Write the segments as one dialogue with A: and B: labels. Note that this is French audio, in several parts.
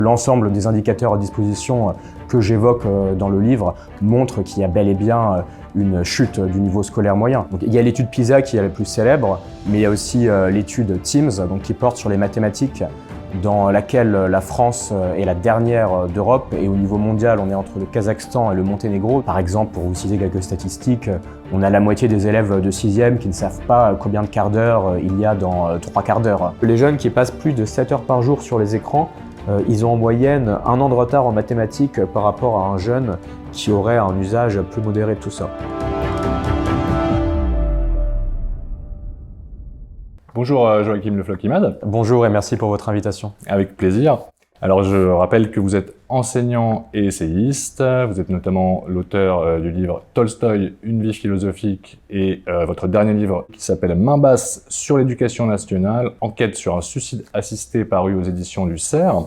A: L'ensemble des indicateurs à disposition que j'évoque dans le livre montrent qu'il y a bel et bien une chute du niveau scolaire moyen. Donc, il y a l'étude PISA qui est la plus célèbre, mais il y a aussi l'étude TIMSS qui porte sur les mathématiques, dans laquelle la France est la dernière d'Europe, et au niveau mondial, on est entre le Kazakhstan et le Monténégro. Par exemple, pour vous citer quelques statistiques, on a la moitié des élèves de 6e qui ne savent pas combien de quarts d'heure il y a dans 3 quarts d'heure. Les jeunes qui passent plus de 7 heures par jour sur les écrans, ils ont en moyenne 1 an de retard en mathématiques par rapport à un jeune qui aurait un usage plus modéré de tout ça.
B: Bonjour Joachim Le Floch-Imad.
A: Bonjour et merci pour votre invitation.
B: Avec plaisir. Alors je rappelle que vous êtes enseignant et essayiste, vous êtes notamment l'auteur du livre Tolstoï, une vie philosophique, et votre dernier livre qui s'appelle Main basse sur l'éducation nationale, enquête sur un suicide assisté, paru aux éditions du CERF.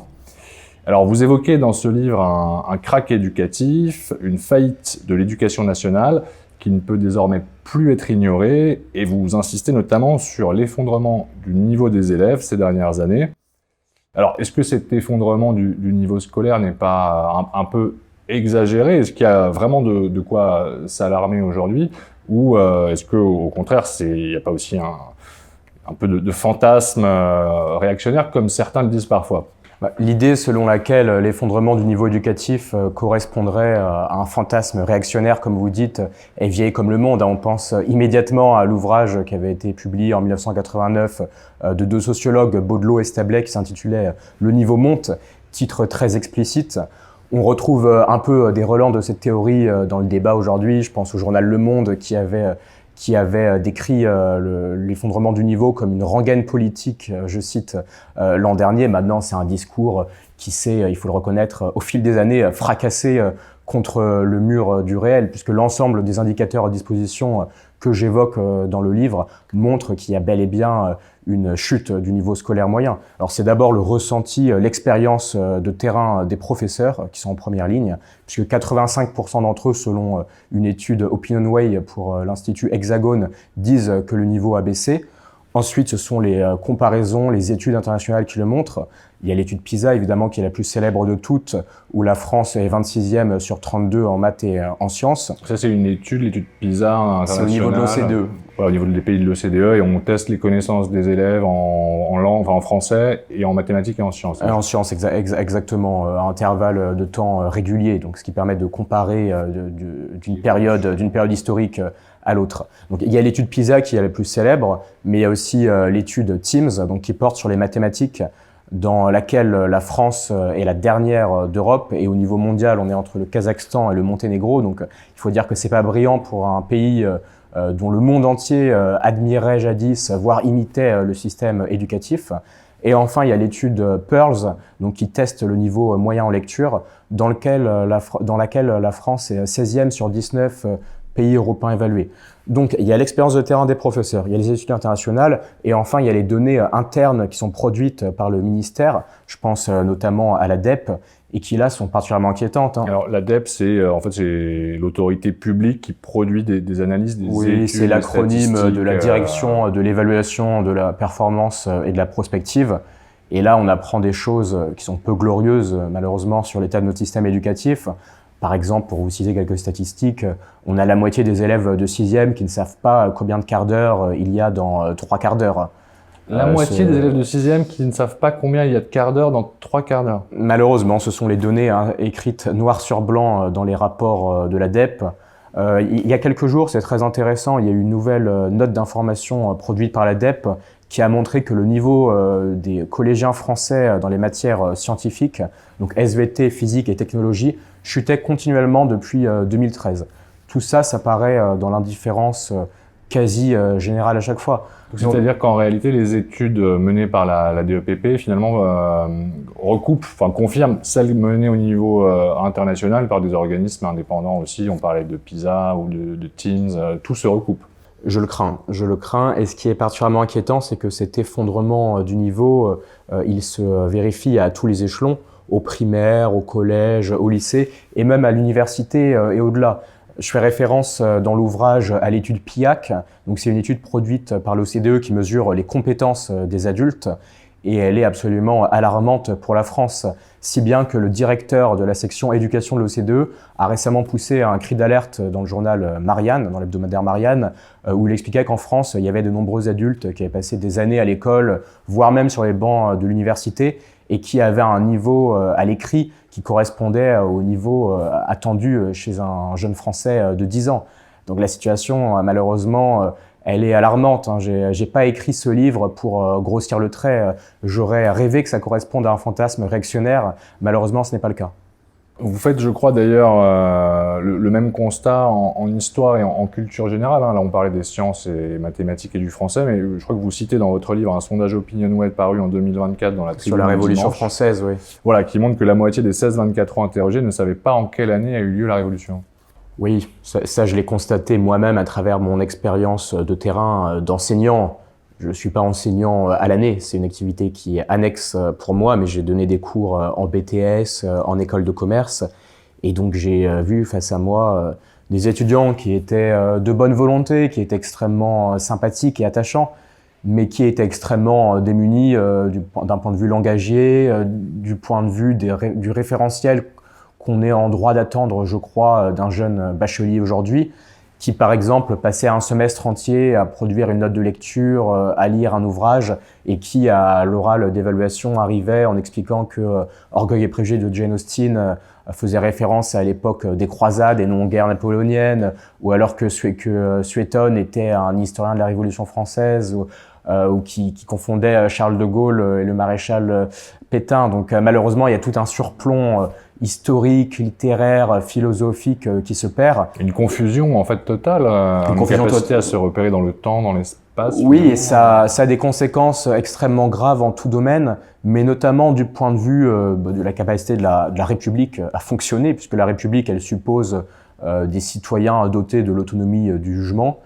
B: Alors vous évoquez dans ce livre un crack éducatif, une faillite de l'éducation nationale qui ne peut désormais plus être ignorée, et vous insistez notamment sur l'effondrement du niveau des élèves ces dernières années. Alors, est-ce que cet effondrement du niveau scolaire n'est pas un peu exagéré? Est-ce qu'il y a vraiment de quoi s'alarmer aujourd'hui? Ou est-ce qu'au contraire, il n'y a pas aussi un peu de fantasme réactionnaire, comme certains le disent parfois?
A: L'idée selon laquelle l'effondrement du niveau éducatif correspondrait à un fantasme réactionnaire, comme vous dites, est vieille comme le monde. On pense immédiatement à l'ouvrage qui avait été publié en 1989 de 2 sociologues, Baudelot et Stablet, qui s'intitulait « Le niveau monte », titre très explicite. On retrouve un peu des relents de cette théorie dans le débat aujourd'hui. Je pense au journal Le Monde qui avait décrit l'effondrement du niveau comme une rengaine politique, je cite, l'an dernier. Maintenant, c'est un discours qui s'est, il faut le reconnaître, au fil des années, fracassé contre le mur du réel, puisque l'ensemble des indicateurs à disposition que j'évoque dans le livre montrent qu'il y a bel et bien une chute du niveau scolaire moyen. Alors c'est d'abord le ressenti, l'expérience de terrain des professeurs qui sont en première ligne, puisque 85% d'entre eux, selon une étude OpinionWay pour l'Institut Hexagone, disent que le niveau a baissé. Ensuite, ce sont les comparaisons, les études internationales qui le montrent. Il y a l'étude PISA, évidemment, qui est la plus célèbre de toutes, où la France est 26e sur 32 en maths et en sciences.
B: Ça, c'est une étude, l'étude PISA internationale.
A: C'est au niveau de l'OCDE.
B: Ouais, au niveau des pays de l'OCDE, et on teste les connaissances des élèves en langue, enfin en français, et en mathématiques et en sciences.
A: En sciences, exactement, à intervalles de temps réguliers, donc ce qui permet de comparer d'une période historique à l'autre. Donc il y a l'étude PISA qui est la plus célèbre, mais il y a aussi l'étude TIMSS, qui porte sur les mathématiques, dans laquelle la France est la dernière d'Europe, et au niveau mondial, on est entre le Kazakhstan et le Monténégro. Donc il faut dire que c'est pas brillant pour un pays dont le monde entier admirait jadis, voire imitait le système éducatif. Et enfin, il y a l'étude PIRLS, qui teste le niveau moyen en lecture, dans laquelle la France est 16e sur 19 pays européens évalués. Donc, il y a l'expérience de terrain des professeurs, il y a les études internationales, et enfin, il y a les données internes qui sont produites par le ministère. Je pense notamment à l'ADEPE, et qui là sont particulièrement inquiétantes.
B: Alors l'ADEPE, c'est en fait c'est l'autorité publique qui produit des analyses, des études.
A: Oui, c'est l'acronyme de la direction de l'évaluation de la performance et de la prospective. Et là, on apprend des choses qui sont peu glorieuses, malheureusement, sur l'état de notre système éducatif. Par exemple, pour vous citer quelques statistiques, on a la moitié des élèves de 6e qui ne savent pas combien de quarts d'heure il y a dans 3 quarts d'heure.
B: La moitié des élèves de 6e qui ne savent pas combien il y a de quarts d'heure dans 3 quarts d'heure.
A: Malheureusement, ce sont les données écrites noir sur blanc dans les rapports de l'ADEPE. Il y a quelques jours, c'est très intéressant, il y a eu une nouvelle note d'information produite par l'ADEPE qui a montré que le niveau des collégiens français dans les matières scientifiques, donc SVT, physique et technologie, chutait continuellement depuis 2013. Tout ça, ça paraît dans l'indifférence quasi générale à chaque fois.
B: C'est-à-dire qu'en réalité, les études menées par la DEPP, finalement, confirment celles menées au niveau international par des organismes indépendants aussi. On parlait de PISA ou de TIMSS, tout se recoupe.
A: Je le crains. Et ce qui est particulièrement inquiétant, c'est que cet effondrement du niveau, il se vérifie à tous les échelons, au primaire, au collège, au lycée, et même à l'université et au-delà. Je fais référence dans l'ouvrage à l'étude PIAC. Donc c'est une étude produite par l'OCDE qui mesure les compétences des adultes. et elle est absolument alarmante pour la France, si bien que le directeur de la section éducation de l'OCDE a récemment poussé un cri d'alerte dans le journal Marianne, dans l'hebdomadaire Marianne, où il expliquait qu'en France, il y avait de nombreux adultes qui avaient passé des années à l'école, voire même sur les bancs de l'université, et qui avaient un niveau à l'écrit qui correspondait au niveau attendu chez un jeune Français de 10 ans. Donc la situation, malheureusement, elle est alarmante. J'ai pas écrit ce livre pour grossir le trait. J'aurais rêvé que ça corresponde à un fantasme réactionnaire. Malheureusement, ce n'est pas le cas.
B: Vous faites, je crois d'ailleurs, le même constat en histoire et en culture générale. Là, on parlait des sciences et mathématiques et du français, mais je crois que vous citez dans votre livre un sondage OpinionWay paru en 2024 dans la Tribune
A: Sur la Révolution
B: dimanche,
A: française, oui.
B: voilà, qui montre que la moitié des 16-24 ans interrogés ne savaient pas en quelle année a eu lieu la Révolution.
A: Oui, ça je l'ai constaté moi-même à travers mon expérience de terrain d'enseignant. Je ne suis pas enseignant à l'année, c'est une activité qui est annexe pour moi, mais j'ai donné des cours en BTS, en école de commerce, et donc j'ai vu face à moi des étudiants qui étaient de bonne volonté, qui étaient extrêmement sympathiques et attachants, mais qui étaient extrêmement démunis d'un point de vue langagier, du point de vue du référentiel qu'on est en droit d'attendre, je crois, d'un jeune bachelier aujourd'hui, qui, par exemple, passait un semestre entier à produire une note de lecture, à lire un ouvrage, et qui, à l'oral d'évaluation, arrivait en expliquant que Orgueil et préjugés de Jane Austen faisait référence à l'époque des croisades et non aux guerres napoléoniennes, ou alors que Suétone était un historien de la Révolution française, ou qui confondait Charles de Gaulle et le maréchal Pétain. Donc malheureusement, il y a tout un surplomb historique, littéraire, philosophique qui se perd.
B: Une confusion en fait totale, une capacité à se repérer dans le temps, dans l'espace.
A: Oui, et ça a des conséquences extrêmement graves en tout domaine, mais notamment du point de vue de la capacité de la République à fonctionner, puisque la République, elle suppose des citoyens dotés de l'autonomie du jugement.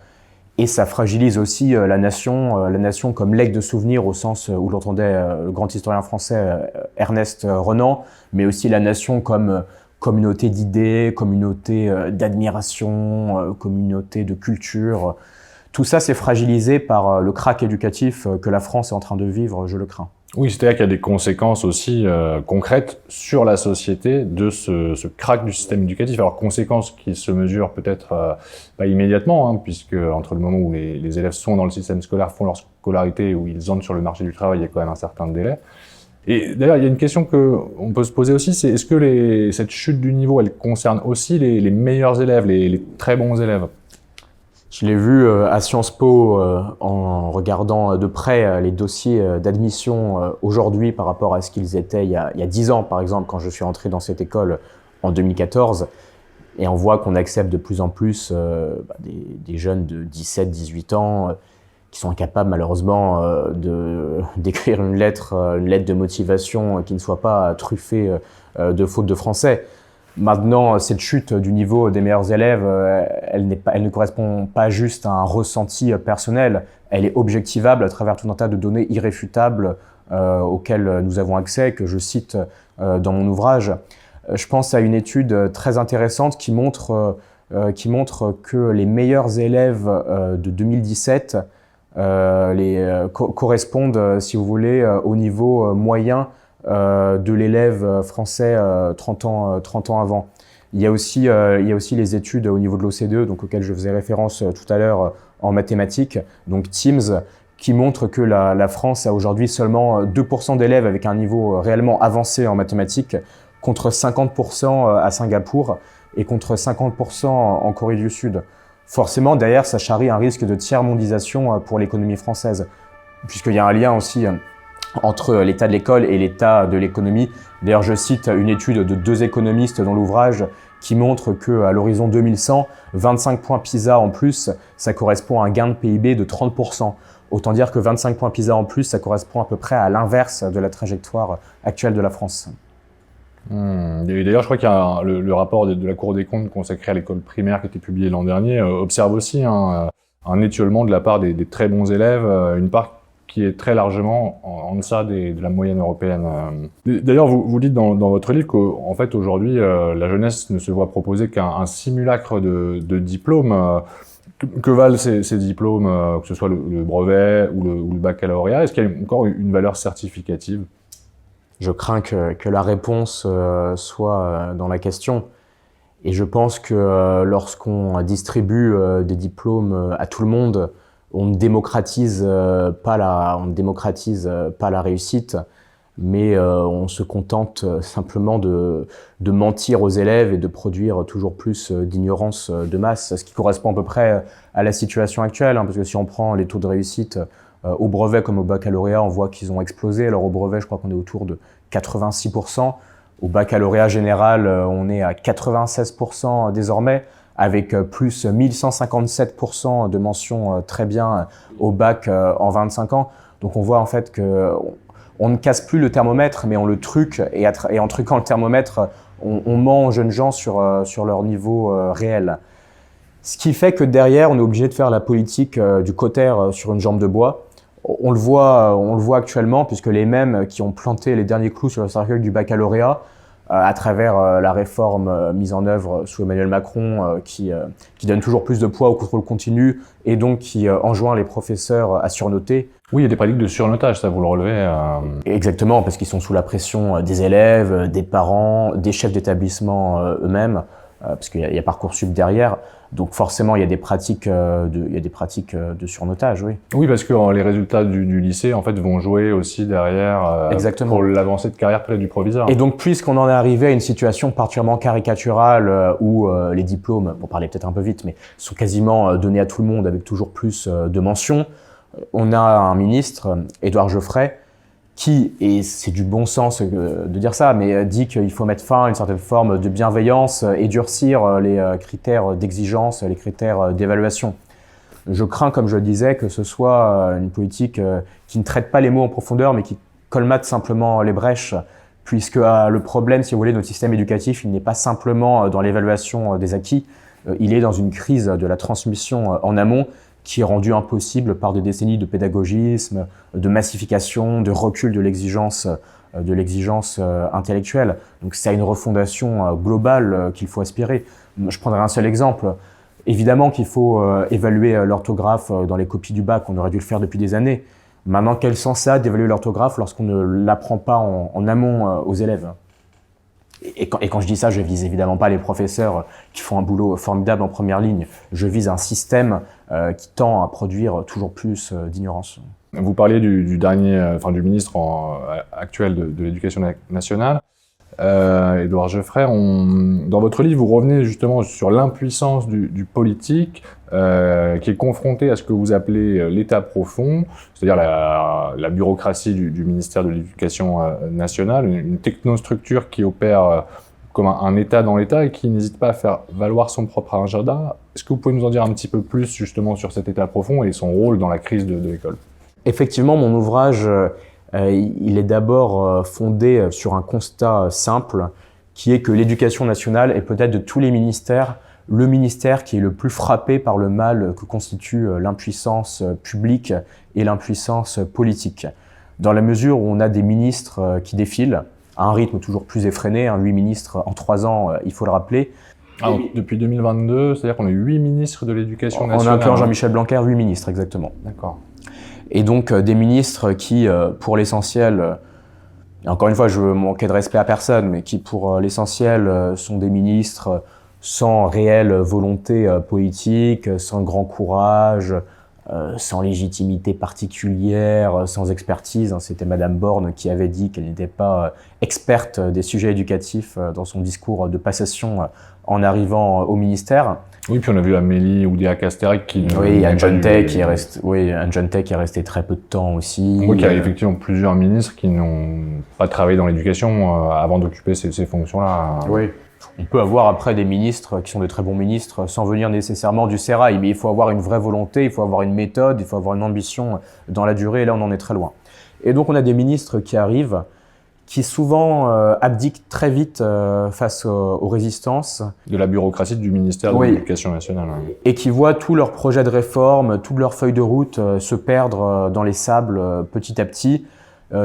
A: Et ça fragilise aussi la nation comme legs de souvenirs au sens où l'entendait le grand historien français Ernest Renan, mais aussi la nation comme communauté d'idées, communauté d'admiration, communauté de culture. Tout ça, c'est fragilisé par le krach éducatif que la France est en train de vivre, je le crains.
B: Oui, c'est-à-dire qu'il y a des conséquences aussi concrètes sur la société de ce krach du système éducatif. Alors, conséquences qui se mesurent peut-être pas immédiatement, hein, puisque entre le moment où les élèves sont dans le système scolaire, font leur scolarité, où ils entrent sur le marché du travail, il y a quand même un certain délai. Et d'ailleurs, il y a une question qu'on peut se poser aussi, c'est est-ce que cette chute du niveau, elle concerne aussi les meilleurs élèves, les très bons élèves ?
A: Je l'ai vu à Sciences Po en regardant de près les dossiers d'admission aujourd'hui par rapport à ce qu'ils étaient il y a 10 ans, par exemple, quand je suis entré dans cette école en 2014. Et on voit qu'on accepte de plus en plus des jeunes de 17-18 ans qui sont incapables malheureusement d'écrire une lettre de motivation qui ne soit pas truffée de fautes de français. Maintenant, cette chute du niveau des meilleurs élèves, elle ne correspond pas juste à un ressenti personnel, elle est objectivable à travers tout un tas de données irréfutables auxquelles nous avons accès, que je cite dans mon ouvrage. Je pense à une étude très intéressante qui montre que les meilleurs élèves de 2017 correspondent, si vous voulez, au niveau moyen de l'élève français 30 ans avant. Il y a aussi les études au niveau de l'OCDE, donc auxquelles je faisais référence tout à l'heure en mathématiques, donc TIMSS, qui montrent que la France a aujourd'hui seulement 2% d'élèves avec un niveau réellement avancé en mathématiques, contre 50% à Singapour et contre 50% en Corée du Sud. Forcément, derrière, ça charrie un risque de tiers-mondisation pour l'économie française, puisqu'il y a un lien aussi entre l'état de l'école et l'état de l'économie. D'ailleurs, je cite une étude de 2 économistes dans l'ouvrage qui montre qu'à l'horizon 2100, 25 points PISA en plus, ça correspond à un gain de PIB de 30%. Autant dire que 25 points PISA en plus, ça correspond à peu près à l'inverse de la trajectoire actuelle de la France.
B: Et d'ailleurs, je crois qu'il y a le rapport de la Cour des comptes consacré à l'école primaire qui a été publié l'an dernier observe aussi un étiolement de la part des très bons élèves, une part qui est très largement en deçà de la moyenne européenne. D'ailleurs, vous dites dans votre livre qu'en fait, aujourd'hui, la jeunesse ne se voit proposer qu'un simulacre de diplôme. Que valent ces diplômes, que ce soit le brevet ou le baccalauréat? Est-ce qu'il y a encore une valeur certificative?
A: Je crains que la réponse soit dans la question. Et je pense que lorsqu'on distribue des diplômes à tout le monde, on ne démocratise pas la réussite, mais on se contente simplement de mentir aux élèves et de produire toujours plus d'ignorance de masse, ce qui correspond à peu près à la situation actuelle, hein, parce que si on prend les taux de réussite au brevet comme au baccalauréat, on voit qu'ils ont explosé. Alors au brevet, je crois qu'on est autour de 86%. Au baccalauréat général, on est à 96% désormais, avec plus 1157% de mentions très bien au bac en 25 ans. Donc on voit en fait que on ne casse plus le thermomètre, mais on le truque, et en truquant le thermomètre, on ment aux jeunes gens sur leur niveau réel. Ce qui fait que derrière, on est obligé de faire la politique du cautère sur une jambe de bois. On le voit actuellement, puisque les mêmes qui ont planté les derniers clous sur le cercueil du baccalauréat, à travers la réforme mise en œuvre sous Emmanuel Macron, qui donne toujours plus de poids au contrôle continu et donc qui enjoint les professeurs à surnoter.
B: Oui, il y a des pratiques de surnotage, ça vous le relevez.
A: Exactement, parce qu'ils sont sous la pression des élèves, des parents, des chefs d'établissement eux-mêmes, parce qu'il y a Parcoursup derrière. Donc forcément, il y a des pratiques de surnotage, oui.
B: Oui, parce que les résultats du lycée, en fait, vont jouer aussi derrière
A: Exactement.
B: pour l'avancée de carrière peut-être du proviseur.
A: Et donc, puisqu'on en est arrivé à une situation particulièrement caricaturale où les diplômes, pour parler peut-être un peu vite, mais sont quasiment donnés à tout le monde avec toujours plus de mentions, on a un ministre, Édouard Geoffrey, qui, et c'est du bon sens de dire ça, mais dit qu'il faut mettre fin à une certaine forme de bienveillance et durcir les critères d'exigence, les critères d'évaluation. Je crains, comme je le disais, que ce soit une politique qui ne traite pas les mots en profondeur, mais qui colmate simplement les brèches, puisque le problème, si vous voulez, de notre système éducatif, il n'est pas simplement dans l'évaluation des acquis, il est dans une crise de la transmission en amont, qui est rendu impossible par des décennies de pédagogisme, de massification, de recul de l'exigence intellectuelle. Donc c'est à une refondation globale qu'il faut aspirer. Je prendrai un seul exemple. Évidemment qu'il faut évaluer l'orthographe dans les copies du bac, on aurait dû le faire depuis des années. Maintenant, quel sens ça d'évaluer l'orthographe lorsqu'on ne l'apprend pas en amont aux élèves ? Et quand je dis ça, je vise évidemment pas les professeurs qui font un boulot formidable en première ligne. Je vise un système qui tend à produire toujours plus d'ignorance.
B: Vous parliez du ministre actuel de l'Éducation nationale, Édouard Geoffrey. Dans votre livre, vous revenez justement sur l'impuissance du politique qui est confronté à ce que vous appelez l'État profond, c'est-à-dire la bureaucratie du ministère de l'Éducation nationale, une technostructure qui opère comme un État dans l'État et qui n'hésite pas à faire valoir son propre agenda. Est-ce que vous pouvez nous en dire un petit peu plus justement sur cet État profond et son rôle dans la crise de l'école ?
A: Effectivement, mon ouvrage, il est d'abord fondé sur un constat simple, qui est que l'éducation nationale est peut-être de tous les ministères, le ministère qui est le plus frappé par le mal que constitue l'impuissance publique et l'impuissance politique. Dans la mesure où on a des ministres qui défilent à un rythme toujours plus effréné, 8 ministres en 3 ans, il faut le rappeler.
B: Alors, depuis 2022, c'est-à-dire qu'on a 8 ministres de l'éducation nationale.
A: En incluant Jean-Michel Blanquer, 8 ministres, exactement.
B: D'accord.
A: Et donc des ministres qui, pour l'essentiel, et encore une fois, je veux manquer de respect à personne, mais qui, pour l'essentiel, sont des ministres sans réelle volonté politique, sans grand courage, sans légitimité particulière, sans expertise. C'était Madame Borne qui avait dit qu'elle n'était pas experte des sujets éducatifs dans son discours de passation en arrivant au ministère.
B: Oui, puis on a vu Amélie Oudéa-Castéra qui...
A: Oui, Anne Genetet qui est resté très peu de temps aussi.
B: Oui, il y a effectivement plusieurs ministres qui n'ont pas travaillé dans l'éducation avant d'occuper ces fonctions-là.
A: Oui. On peut avoir après des ministres qui sont de très bons ministres sans venir nécessairement du sérail, mais il faut avoir une vraie volonté, il faut avoir une méthode, il faut avoir une ambition dans la durée, et là on en est très loin. Et donc on a des ministres qui arrivent, qui souvent abdiquent très vite face aux résistances.
B: De la bureaucratie du ministère de l'Éducation nationale.
A: Et qui voient tous leurs projets de réforme, toutes leurs feuilles de route se perdre dans les sables petit à petit,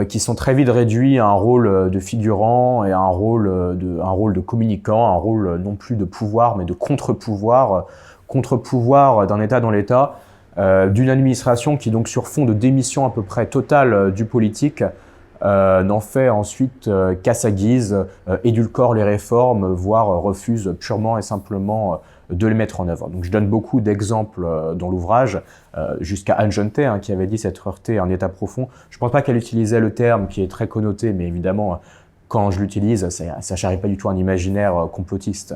A: qui sont très vite réduits à un rôle de figurant et à un rôle de communicant, un rôle non plus de pouvoir mais de contre-pouvoir contre-pouvoir d'un État dans l'État, d'une administration qui, donc, sur fond de démission à peu près totale du politique, n'en fait ensuite qu'à sa guise, édulcore les réformes, voire refuse purement et simplement de les mettre en œuvre. Donc je donne beaucoup d'exemples dans l'ouvrage, jusqu'à Anne Genetet, qui avait dit s'être heurtée à un état profond. Je ne pense pas qu'elle utilisait le terme qui est très connoté, mais évidemment, quand je l'utilise, ça ne charrie pas du tout un imaginaire complotiste.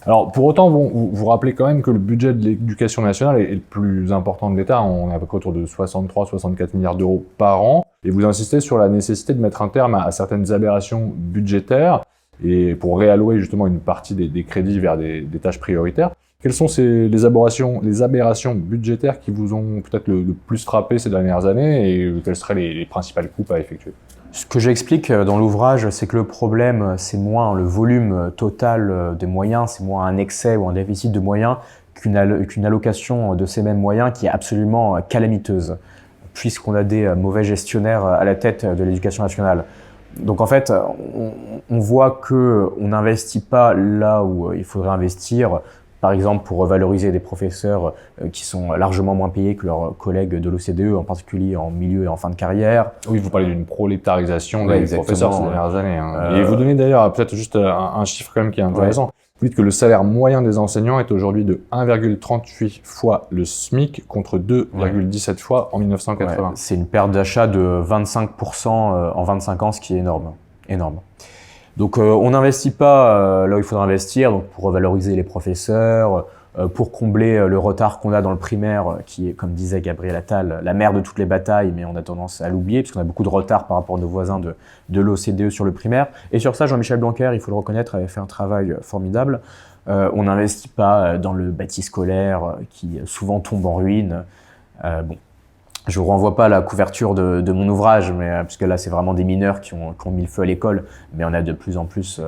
B: Alors, pour autant, vous rappelez quand même que le budget de l'éducation nationale est le plus important de l'État. On est à peu près autour de 63-64 milliards d'euros par an. Et vous insistez sur la nécessité de mettre un terme à certaines aberrations budgétaires et pour réallouer justement une partie des crédits vers des tâches prioritaires. Quelles sont les aberrations budgétaires qui vous ont peut-être le plus frappé ces dernières années et quelles seraient les principales coupes à effectuer?
A: Ce que j'explique dans l'ouvrage, c'est que le problème, c'est moins le volume total des moyens, c'est moins un excès ou un déficit de moyens qu'une allocation de ces mêmes moyens qui est absolument calamiteuse, puisqu'on a des mauvais gestionnaires à la tête de l'éducation nationale. Donc en fait, on voit qu'on n'investit pas là où il faudrait investir, par exemple pour valoriser des professeurs qui sont largement moins payés que leurs collègues de l'OCDE, en particulier en milieu et en fin de carrière.
B: Oui, vous parlez d'une prolétarisation des professeurs ces dernières années. Et vous
A: Et
B: donnez d'ailleurs peut-être juste un chiffre quand même qui est intéressant. Ouais. Vous dites que le salaire moyen des enseignants est aujourd'hui de 1,38 fois le SMIC contre 2,17 fois en 1980.
A: Ouais, c'est une perte d'achat de 25% en 25 ans, ce qui est énorme. Énorme. Donc on n'investit pas là où il faudrait investir, donc pour revaloriser les professeurs, pour combler le retard qu'on a dans le primaire, qui est, comme disait Gabriel Attal, la mère de toutes les batailles, mais on a tendance à l'oublier, puisqu'on a beaucoup de retard par rapport à nos voisins de l'OCDE sur le primaire. Et sur ça, Jean-Michel Blanquer, il faut le reconnaître, avait fait un travail formidable. On n'investit pas dans le bâti scolaire qui souvent tombe en ruine. Bon. Je vous renvoie pas à la couverture de mon ouvrage, mais puisque là c'est vraiment des mineurs qui ont mis le feu à l'école, mais on a de plus en plus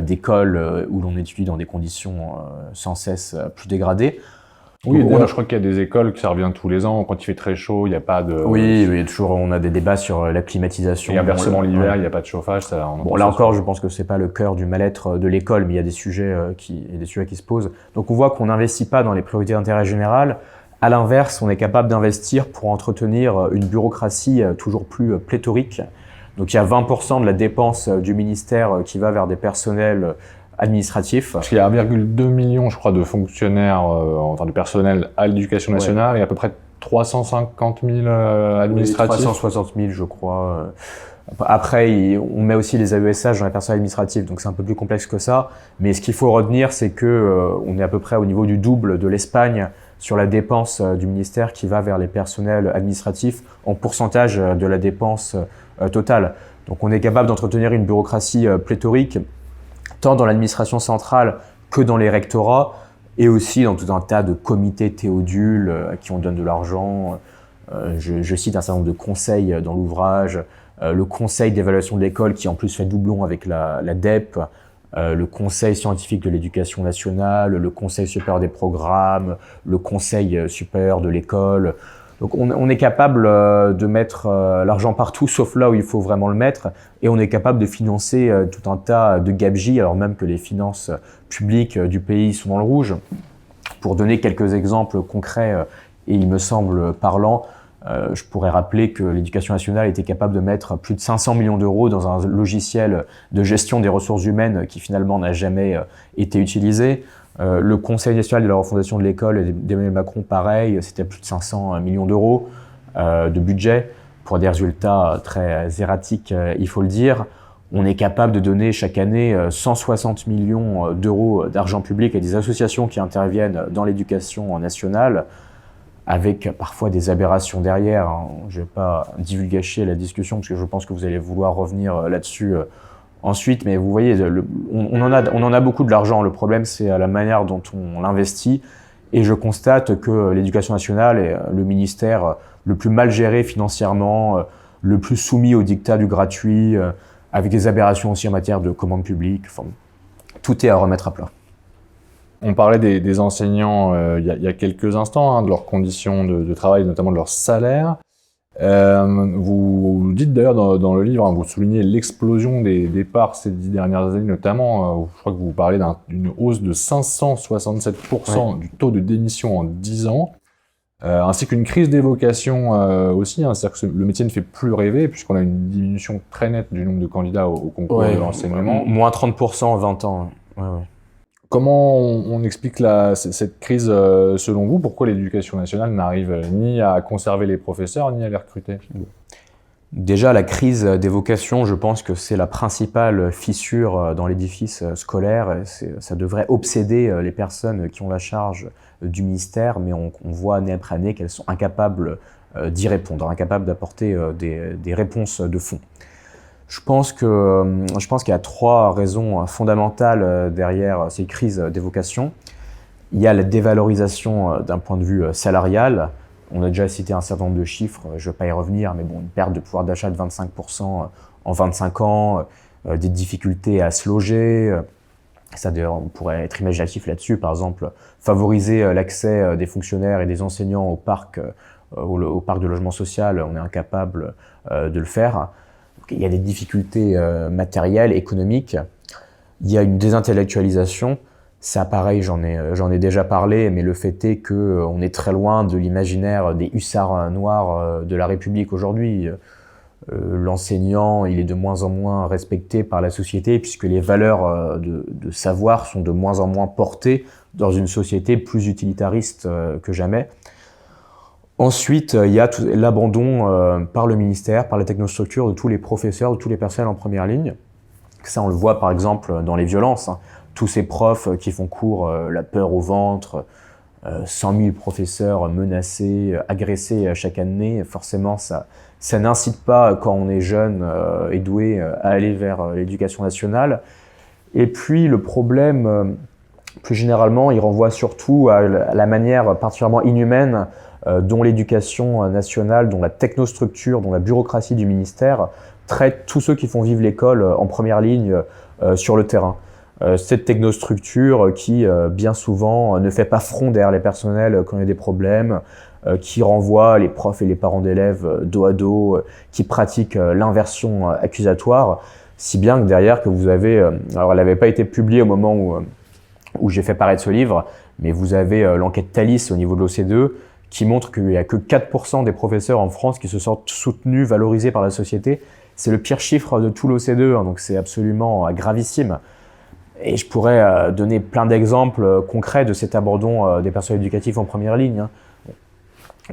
A: d'écoles où l'on étudie dans des conditions sans cesse plus dégradées.
B: Oui, je crois qu'il y a des écoles que ça revient tous les ans. Quand il fait très chaud, il n'y a pas de...
A: Oui, toujours on a des débats sur la climatisation.
B: Et inversement l'hiver, il n'y a pas de chauffage. Ça,
A: bon, là encore, je pense que c'est pas le cœur du mal-être de l'école, mais il y a des sujets qui se posent. Donc on voit qu'on n'investit pas dans les priorités d'intérêt général. À l'inverse, on est capable d'investir pour entretenir une bureaucratie toujours plus pléthorique. Donc il y a 20% de la dépense du ministère qui va vers des personnels administratifs.
B: Parce qu'il y a 1,2 million, je crois, de fonctionnaires, enfin de personnel à l'éducation nationale, et à peu près 350 000 administratifs.
A: 360 000, je crois. Après, on met aussi les AESH dans les personnels administratifs, donc c'est un peu plus complexe que ça. Mais ce qu'il faut retenir, c'est que on est à peu près au niveau du double de l'Espagne sur la dépense du ministère qui va vers les personnels administratifs en pourcentage de la dépense totale. Donc on est capable d'entretenir une bureaucratie pléthorique, tant dans l'administration centrale que dans les rectorats, et aussi dans tout un tas de comités théodules à qui on donne de l'argent. Je cite un certain nombre de conseils dans l'ouvrage, le conseil d'évaluation de l'école qui en plus fait doublon avec la DEP, le conseil scientifique de l'éducation nationale, le conseil supérieur des programmes, le conseil supérieur de l'école. Donc on est capable de mettre l'argent partout, sauf là où il faut vraiment le mettre, et on est capable de financer tout un tas de gabegies, alors même que les finances publiques du pays sont dans le rouge. Pour donner quelques exemples concrets, et il me semble parlant, je pourrais rappeler que l'éducation nationale était capable de mettre plus de 500 millions d'euros dans un logiciel de gestion des ressources humaines qui finalement n'a jamais été utilisé. Le Conseil national de la refondation de l'école d'Emmanuel Macron, pareil, c'était plus de 500 millions d'euros de budget pour des résultats très erratiques, il faut le dire. On est capable de donner chaque année 160 millions d'euros d'argent public à des associations qui interviennent dans l'éducation nationale, avec parfois des aberrations derrière. Je ne vais pas divulgacher la discussion parce que je pense que vous allez vouloir revenir là-dessus ensuite, mais vous voyez, on en a beaucoup de l'argent. Le problème, c'est la manière dont on l'investit, et je constate que l'éducation nationale est le ministère le plus mal géré financièrement, le plus soumis au dictat du gratuit, avec des aberrations aussi en matière de commande publique. Enfin, tout est à remettre à plat.
B: On parlait des enseignants il y a quelques instants, de leurs conditions de travail, notamment de leur salaire. Vous dites d'ailleurs dans le livre, hein, vous soulignez l'explosion des départs ces 10 dernières années, notamment, je crois que vous parlez d'une hausse de 567% du taux de démission en 10 ans, ainsi qu'une crise des vocations aussi, hein, c'est-à-dire que le métier ne fait plus rêver, puisqu'on a une diminution très nette du nombre de candidats au concours de l'enseignement.
A: Moins 30% en 20 ans. Ouais.
B: Comment on explique cette crise selon vous? Pourquoi l'éducation nationale n'arrive ni à conserver les professeurs, ni à les recruter?
A: Déjà, la crise des vocations, je pense que c'est la principale fissure dans l'édifice scolaire. Ça devrait obséder les personnes qui ont la charge du ministère, mais on voit année après année qu'elles sont incapables d'y répondre, incapables d'apporter des réponses de fond. Je pense qu'il y a 3 raisons fondamentales derrière ces crises des vocations. Il y a la dévalorisation d'un point de vue salarial. On a déjà cité un certain nombre de chiffres, je ne vais pas y revenir, mais bon, une perte de pouvoir d'achat de 25% en 25 ans, des difficultés à se loger. Ça, d'ailleurs, on pourrait être imaginatif là-dessus. Par exemple, favoriser l'accès des fonctionnaires et des enseignants au parc de logement social, on est incapable de le faire. Il y a des difficultés matérielles, économiques. Il y a une désintellectualisation. Ça, pareil, j'en ai déjà parlé, mais le fait est qu'on est très loin de l'imaginaire des hussards noirs de la République aujourd'hui. L'enseignant, il est de moins en moins respecté par la société, puisque les valeurs de savoir sont de moins en moins portées dans une société plus utilitariste que jamais. Ensuite, il y a l'abandon par le ministère, par la technostructure de tous les professeurs, de tous les personnels en première ligne. Ça, on le voit par exemple dans les violences. Tous ces profs qui font cours la peur au ventre, 100 000 professeurs menacés, agressés chaque année, forcément, ça n'incite pas, quand on est jeune et doué, à aller vers l'éducation nationale. Et puis, le problème, plus généralement, il renvoie surtout à la manière particulièrement inhumaine dont l'éducation nationale, dont la technostructure, dont la bureaucratie du ministère traite tous ceux qui font vivre l'école en première ligne sur le terrain. Cette technostructure qui, bien souvent, ne fait pas front derrière les personnels quand il y a des problèmes, qui renvoie les profs et les parents d'élèves dos à dos, qui pratique l'inversion accusatoire, si bien que derrière que vous avez... alors elle n'avait pas été publiée au moment où j'ai fait paraître ce livre, mais vous avez l'enquête Thalys au niveau de l'OCDE, qui montre qu'il n'y a que 4% des professeurs en France qui se sentent soutenus, valorisés par la société. C'est le pire chiffre de tout l'OCDE, donc c'est absolument gravissime. Et je pourrais donner plein d'exemples concrets de cet abandon des personnels éducatifs en première ligne.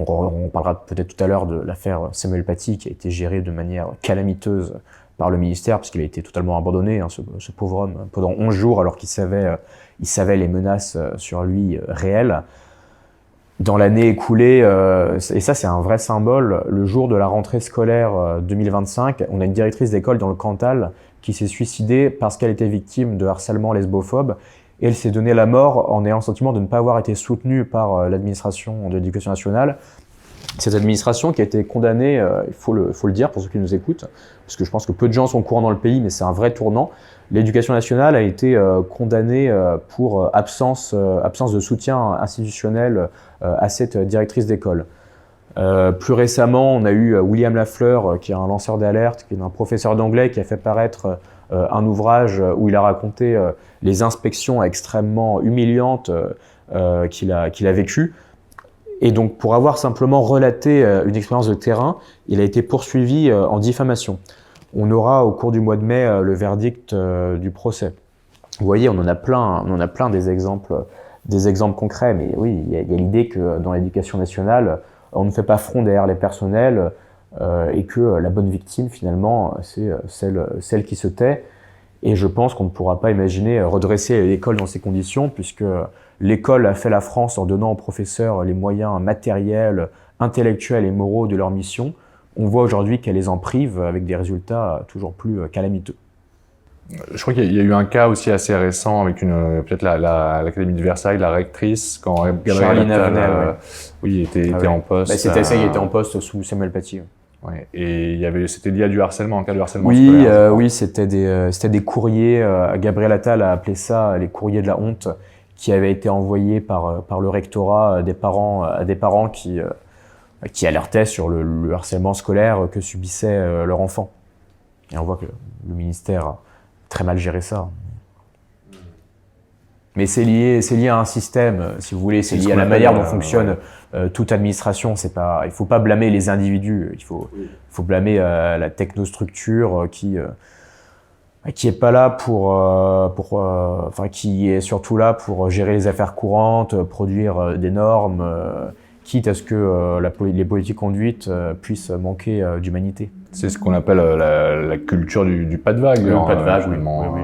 A: On parlera peut-être tout à l'heure de l'affaire Samuel Paty, qui a été gérée de manière calamiteuse par le ministère, parce qu'il a été totalement abandonné, ce pauvre homme, pendant 11 jours, alors qu'il savait les menaces sur lui réelles. Dans l'année écoulée, et ça c'est un vrai symbole, le jour de la rentrée scolaire 2025, on a une directrice d'école dans le Cantal qui s'est suicidée parce qu'elle était victime de harcèlement lesbophobe, et elle s'est donné la mort en ayant le sentiment de ne pas avoir été soutenue par l'administration de l'Éducation nationale. Cette administration qui a été condamnée, il faut le dire pour ceux qui nous écoutent, parce que je pense que peu de gens sont au courant dans le pays, mais c'est un vrai tournant. L'Éducation nationale a été condamnée pour absence de soutien institutionnel à cette directrice d'école. Plus récemment, on a eu William Lafleur, qui est un lanceur d'alerte, qui est un professeur d'anglais, qui a fait paraître un ouvrage où il a raconté les inspections extrêmement humiliantes qu'il a vécues. Et donc, pour avoir simplement relaté une expérience de terrain, il a été poursuivi en diffamation. On aura au cours du mois de mai le verdict du procès. Vous voyez, on en a plein des exemples concrets, mais oui, il y a l'idée que dans l'éducation nationale, on ne fait pas front derrière les personnels et que la bonne victime, finalement, c'est celle qui se tait. Et je pense qu'on ne pourra pas imaginer redresser l'école dans ces conditions, puisque l'école a fait la France en donnant aux professeurs les moyens matériels, intellectuels et moraux de leur mission. On voit aujourd'hui qu'elle les en prive avec des résultats toujours plus calamiteux.
B: Je crois qu'il y a eu un cas aussi assez récent avec peut-être l'Académie de Versailles, la rectrice, quand
A: Gabriel Attal
B: était en poste.
A: C'était ça, il était en poste sous Samuel Paty.
B: Ouais. Et c'était lié à du harcèlement, en cas de harcèlement
A: oui,
B: scolaire.
A: Oui, c'était des courriers. Gabriel Attal a appelé ça les courriers de la honte, qui avaient été envoyés par le rectorat à des parents qui alertaient sur le harcèlement scolaire que subissait leur enfant. Et on voit que le ministère a très mal géré ça. Mais c'est lié à un système, si vous voulez, c'est lié à la manière dont fonctionne toute administration. Il faut pas blâmer les individus, il faut blâmer la technostructure qui est pas là qui est surtout là pour gérer les affaires courantes, produire des normes, quitte à ce que les politiques conduites puissent manquer d'humanité.
B: C'est ce qu'on appelle la culture du pas de vague.
A: Le pas de vague, oui.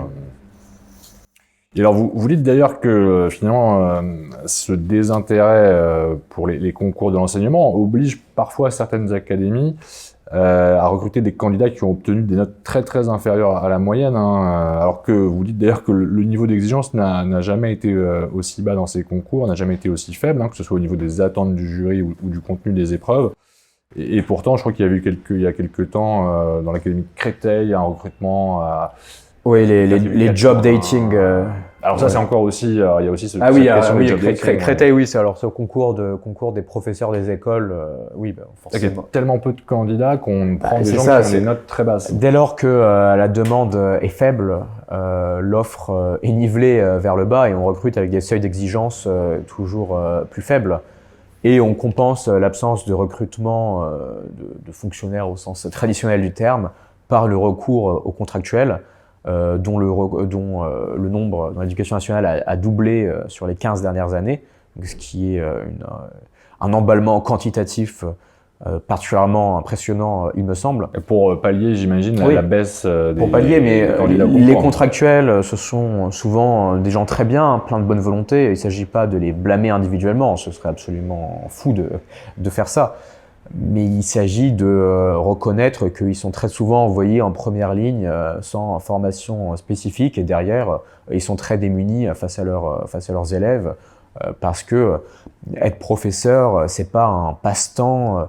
B: Et alors, vous dites d'ailleurs que finalement, ce désintérêt pour les concours de l'enseignement oblige parfois certaines académies à recruter des candidats qui ont obtenu des notes très très inférieures à la moyenne, alors que vous dites d'ailleurs que le niveau d'exigence n'a jamais été aussi bas dans ces concours, n'a jamais été aussi faible, que ce soit au niveau des attentes du jury ou du contenu des épreuves. Et pourtant, je crois qu'il y a eu il y a quelques temps, dans l'académie de Créteil, un recrutement à...
A: Oui, les job dating.
B: Alors ça, c'est encore aussi, il y a aussi cette
A: question
B: de job dating.
A: Créteil, oui, c'est alors ce concours des professeurs des écoles, oui, forcément.
B: Il y a tellement peu de candidats qu'on prend des gens qui ont des notes très basses.
A: Dès lors que la demande est faible, l'offre est nivelée vers le bas et on recrute avec des seuils d'exigence toujours plus faibles. Et on compense l'absence de recrutement de fonctionnaires au sens traditionnel du terme par le recours aux contractuels. Dont le nombre dans l'éducation nationale a doublé sur les 15 dernières années, donc ce qui est un emballement quantitatif particulièrement impressionnant, il me semble.
B: Et pour pallier, j'imagine, la baisse des
A: Pour pallier, mais
B: candidats
A: les contractuels, ce sont souvent des gens très bien, plein de bonne volonté. Il ne s'agit pas de les blâmer individuellement, ce serait absolument fou de faire ça. Mais il s'agit de reconnaître qu'ils sont très souvent envoyés en première ligne sans formation spécifique et derrière, ils sont très démunis face à leurs élèves parce que être professeur, c'est pas un passe-temps,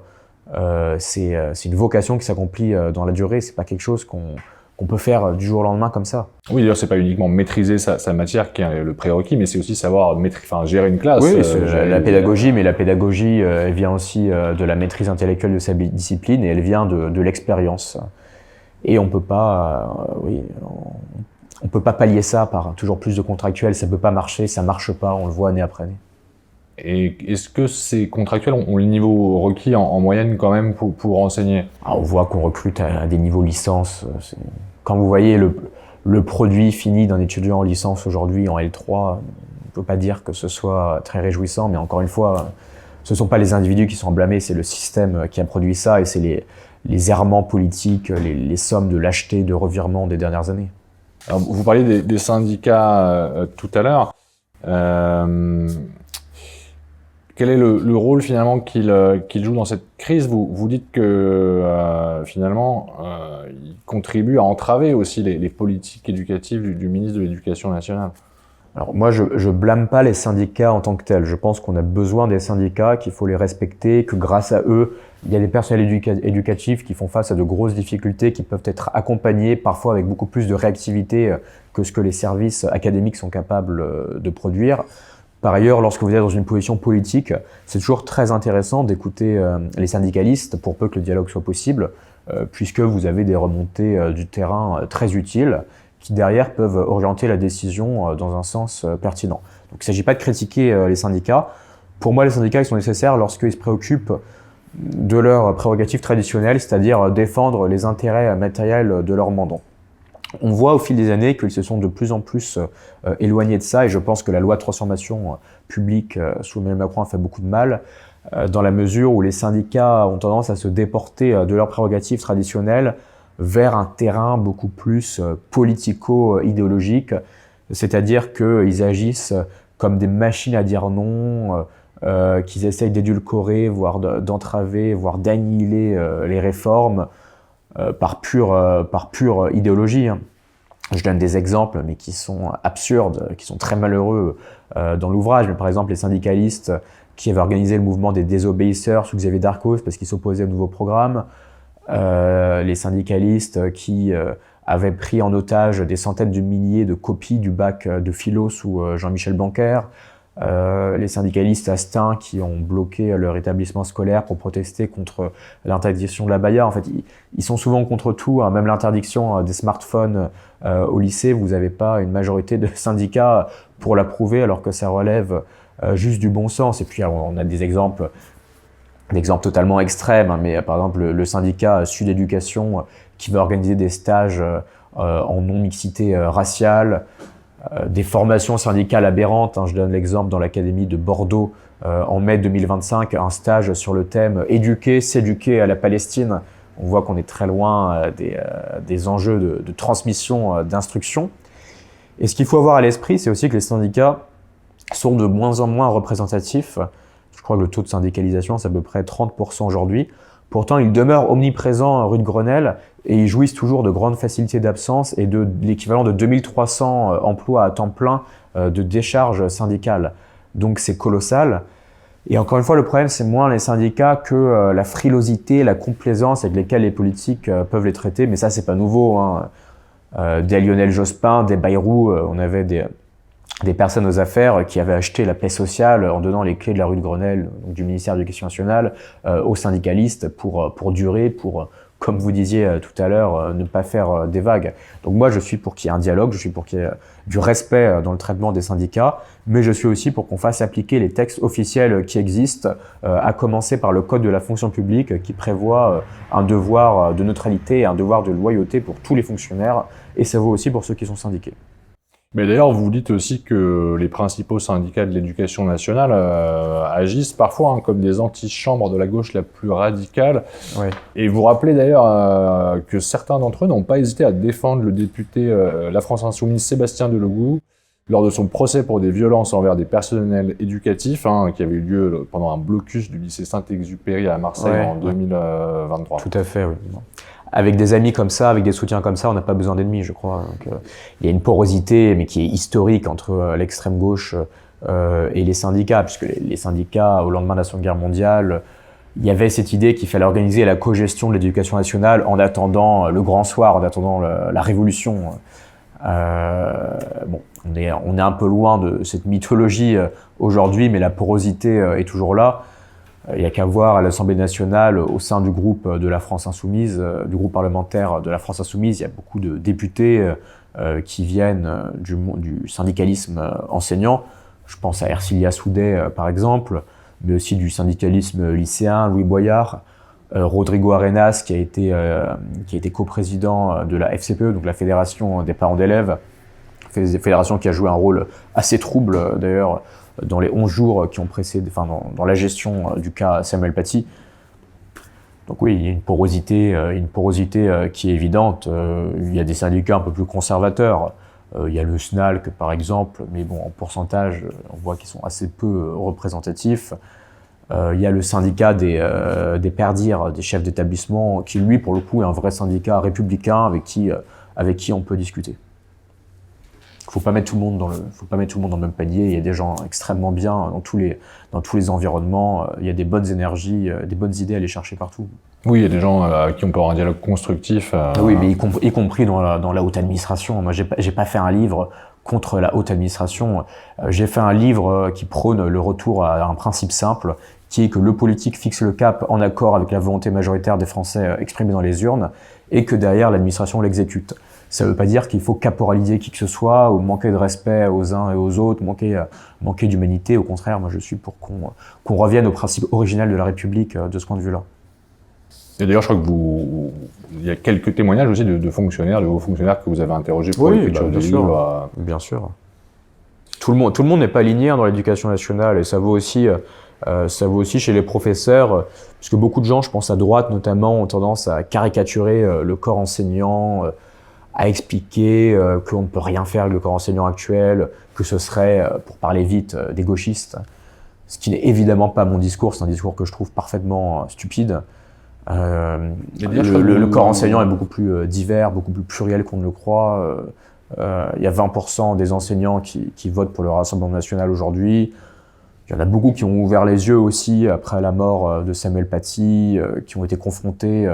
A: c'est une vocation qui s'accomplit dans la durée, c'est pas quelque chose qu'on peut faire du jour au lendemain comme ça.
B: Oui, d'ailleurs, c'est pas uniquement maîtriser sa matière qui est le prérequis, mais c'est aussi savoir gérer une classe.
A: Oui, c'est la pédagogie, mais la pédagogie, elle vient aussi de la maîtrise intellectuelle de sa discipline et elle vient de l'expérience. Et on peut pas, on peut pas pallier ça par toujours plus de contractuels. Ça peut pas marcher, ça marche pas, on le voit année après année.
B: Et est-ce que ces contractuels ont le niveau requis en moyenne quand même pour enseigner?
A: On voit qu'on recrute à des niveaux licence. Quand vous voyez le produit fini d'un étudiant en licence aujourd'hui en L3, on ne peut pas dire que ce soit très réjouissant, mais encore une fois, ce ne sont pas les individus qui sont à blâmer, c'est le système qui a produit ça et c'est les errements politiques, les sommes de lâcheté, de revirement des dernières années.
B: Alors, vous parliez des syndicats tout à l'heure. Quel est le rôle finalement qu'ils jouent dans cette crise? Vous dites que finalement, ils contribuent à entraver aussi les politiques éducatives du ministre de l'Éducation nationale.
A: Alors moi, je blâme pas les syndicats en tant que tels. Je pense qu'on a besoin des syndicats, qu'il faut les respecter, que grâce à eux, il y a des personnels éducatifs qui font face à de grosses difficultés, qui peuvent être accompagnés parfois avec beaucoup plus de réactivité que ce que les services académiques sont capables de produire. Par ailleurs, lorsque vous êtes dans une position politique, c'est toujours très intéressant d'écouter les syndicalistes pour peu que le dialogue soit possible, puisque vous avez des remontées du terrain très utiles qui derrière peuvent orienter la décision dans un sens pertinent. Donc il ne s'agit pas de critiquer les syndicats. Pour moi, les syndicats ils sont nécessaires lorsqu'ils se préoccupent de leurs prérogatives traditionnelles, c'est-à-dire défendre les intérêts matériels de leurs mandants. On voit au fil des années qu'ils se sont de plus en plus éloignés de ça et je pense que la loi de transformation publique sous Emmanuel Macron a fait beaucoup de mal dans la mesure où les syndicats ont tendance à se déporter de leurs prérogatives traditionnelles vers un terrain beaucoup plus politico-idéologique, c'est-à-dire qu'ils agissent comme des machines à dire non, qu'ils essayent d'édulcorer, voire d'entraver, voire d'annihiler les réformes, par pure idéologie. Je donne des exemples, mais qui sont absurdes, qui sont très malheureux dans l'ouvrage. Mais par exemple, les syndicalistes qui avaient organisé le mouvement des désobéisseurs sous Xavier Darcos parce qu'ils s'opposaient au nouveau programme, les syndicalistes qui avaient pris en otage des centaines de milliers de copies du bac de philo sous Jean-Michel Blanquer, les syndicalistes asteints qui ont bloqué leur établissement scolaire pour protester contre l'interdiction de l'abaya. En fait, ils sont souvent contre tout, hein. Même l'interdiction des smartphones au lycée, vous n'avez pas une majorité de syndicats pour l'approuver, alors que ça relève juste du bon sens. Et puis, on a des exemples totalement extrêmes, hein, mais par exemple, le syndicat Sud Éducation qui veut organiser des stages en non-mixité raciale, des formations syndicales aberrantes, hein. Je donne l'exemple dans l'Académie de Bordeaux en mai 2025, un stage sur le thème « Éduquer, s'éduquer à la Palestine ». On voit qu'on est très loin des enjeux de transmission d'instruction. Et ce qu'il faut avoir à l'esprit, c'est aussi que les syndicats sont de moins en moins représentatifs. Je crois que le taux de syndicalisation, c'est à peu près 30% aujourd'hui. Pourtant, ils demeurent omniprésents rue de Grenelle et ils jouissent toujours de grandes facilités d'absence et de l'équivalent de 2300 emplois à temps plein de décharge syndicale. Donc c'est colossal. Et encore une fois, le problème, c'est moins les syndicats que la frilosité, la complaisance avec lesquelles les politiques peuvent les traiter. Mais ça, c'est pas nouveau, hein. Des Lionel Jospin, des Bayrou, on avait des personnes aux affaires qui avaient acheté la paix sociale en donnant les clés de la rue de Grenelle, donc du ministère de l'Éducation nationale, aux syndicalistes pour durer, pour, comme vous disiez tout à l'heure, ne pas faire des vagues. Donc moi, je suis pour qu'il y ait un dialogue, je suis pour qu'il y ait du respect dans le traitement des syndicats, mais je suis aussi pour qu'on fasse appliquer les textes officiels qui existent, à commencer par le Code de la fonction publique qui prévoit un devoir de neutralité et un devoir de loyauté pour tous les fonctionnaires, et ça vaut aussi pour ceux qui sont syndiqués.
B: Mais d'ailleurs, vous dites aussi que les principaux syndicats de l'éducation nationale agissent parfois comme des antichambres de la gauche la plus radicale.
A: Ouais.
B: Et vous rappelez d'ailleurs que certains d'entre eux n'ont pas hésité à défendre le député La France Insoumise Sébastien Delegou lors de son procès pour des violences envers des personnels éducatifs, qui avait eu lieu pendant un blocus du lycée Saint-Exupéry à Marseille en 2023.
A: Tout à fait, oui. Avec des amis comme ça, avec des soutiens comme ça, on n'a pas besoin d'ennemis, je crois. Donc, il y a une porosité, mais qui est historique entre l'extrême gauche et les syndicats, puisque les syndicats, au lendemain de la Seconde Guerre mondiale, il y avait cette idée qu'il fallait organiser la cogestion de l'éducation nationale en attendant le grand soir, en attendant la révolution. Bon, on est un peu loin de cette mythologie aujourd'hui, mais la porosité est toujours là. Il n'y a qu'à voir à l'Assemblée nationale, au sein du groupe de la France Insoumise, du groupe parlementaire de la France Insoumise, il y a beaucoup de députés qui viennent du syndicalisme enseignant. Je pense à Ercilia Soudet, par exemple, mais aussi du syndicalisme lycéen, Louis Boyard, Rodrigo Arenas, qui a été coprésident de la FCPE, donc la Fédération des parents d'élèves, fédération qui a joué un rôle assez trouble, d'ailleurs, dans les 11 jours qui ont précédé, dans la gestion du cas Samuel Paty. Donc oui, il y a une porosité qui est évidente. Il y a des syndicats un peu plus conservateurs. Il y a le SNALC, par exemple, mais bon, en pourcentage, on voit qu'ils sont assez peu représentatifs. Il y a le syndicat des PERDIR, des chefs d'établissement, qui lui, pour le coup, est un vrai syndicat républicain avec qui on peut discuter. Faut pas mettre tout le monde dans le même panier. Il y a des gens extrêmement bien dans tous les environnements. Il y a des bonnes énergies, des bonnes idées à aller chercher partout.
B: Oui, il y a des gens avec qui on peut avoir un dialogue constructif.
A: Oui, mais y compris dans la haute administration. Moi, j'ai pas fait un livre contre la haute administration. J'ai fait un livre qui prône le retour à un principe simple, qui est que le politique fixe le cap en accord avec la volonté majoritaire des Français exprimée dans les urnes, et que derrière l'administration l'exécute. Ça ne veut pas dire qu'il faut caporaliser qui que ce soit ou manquer de respect aux uns et aux autres, manquer d'humanité. Au contraire, moi je suis pour qu'on revienne au principe originel de la République de ce point de vue-là.
B: Et d'ailleurs, je crois que il y a quelques témoignages aussi de fonctionnaires, de hauts fonctionnaires que vous avez interrogés pour l'écriture du livre.
A: Bien sûr. Tout le monde n'est pas aligné dans l'éducation nationale, et ça vaut aussi chez les professeurs, puisque beaucoup de gens, je pense à droite notamment, ont tendance à caricaturer le corps enseignant, à expliquer qu'on ne peut rien faire avec le corps enseignant actuel, que ce serait, pour parler vite, des gauchistes. Ce qui n'est évidemment pas mon discours, c'est un discours que je trouve parfaitement stupide. Le corps enseignant est beaucoup plus divers, beaucoup plus pluriel qu'on ne le croit. Il y a 20% des enseignants qui votent pour le Rassemblement national aujourd'hui. Il y en a beaucoup qui ont ouvert les yeux aussi après la mort de Samuel Paty, qui ont été confrontés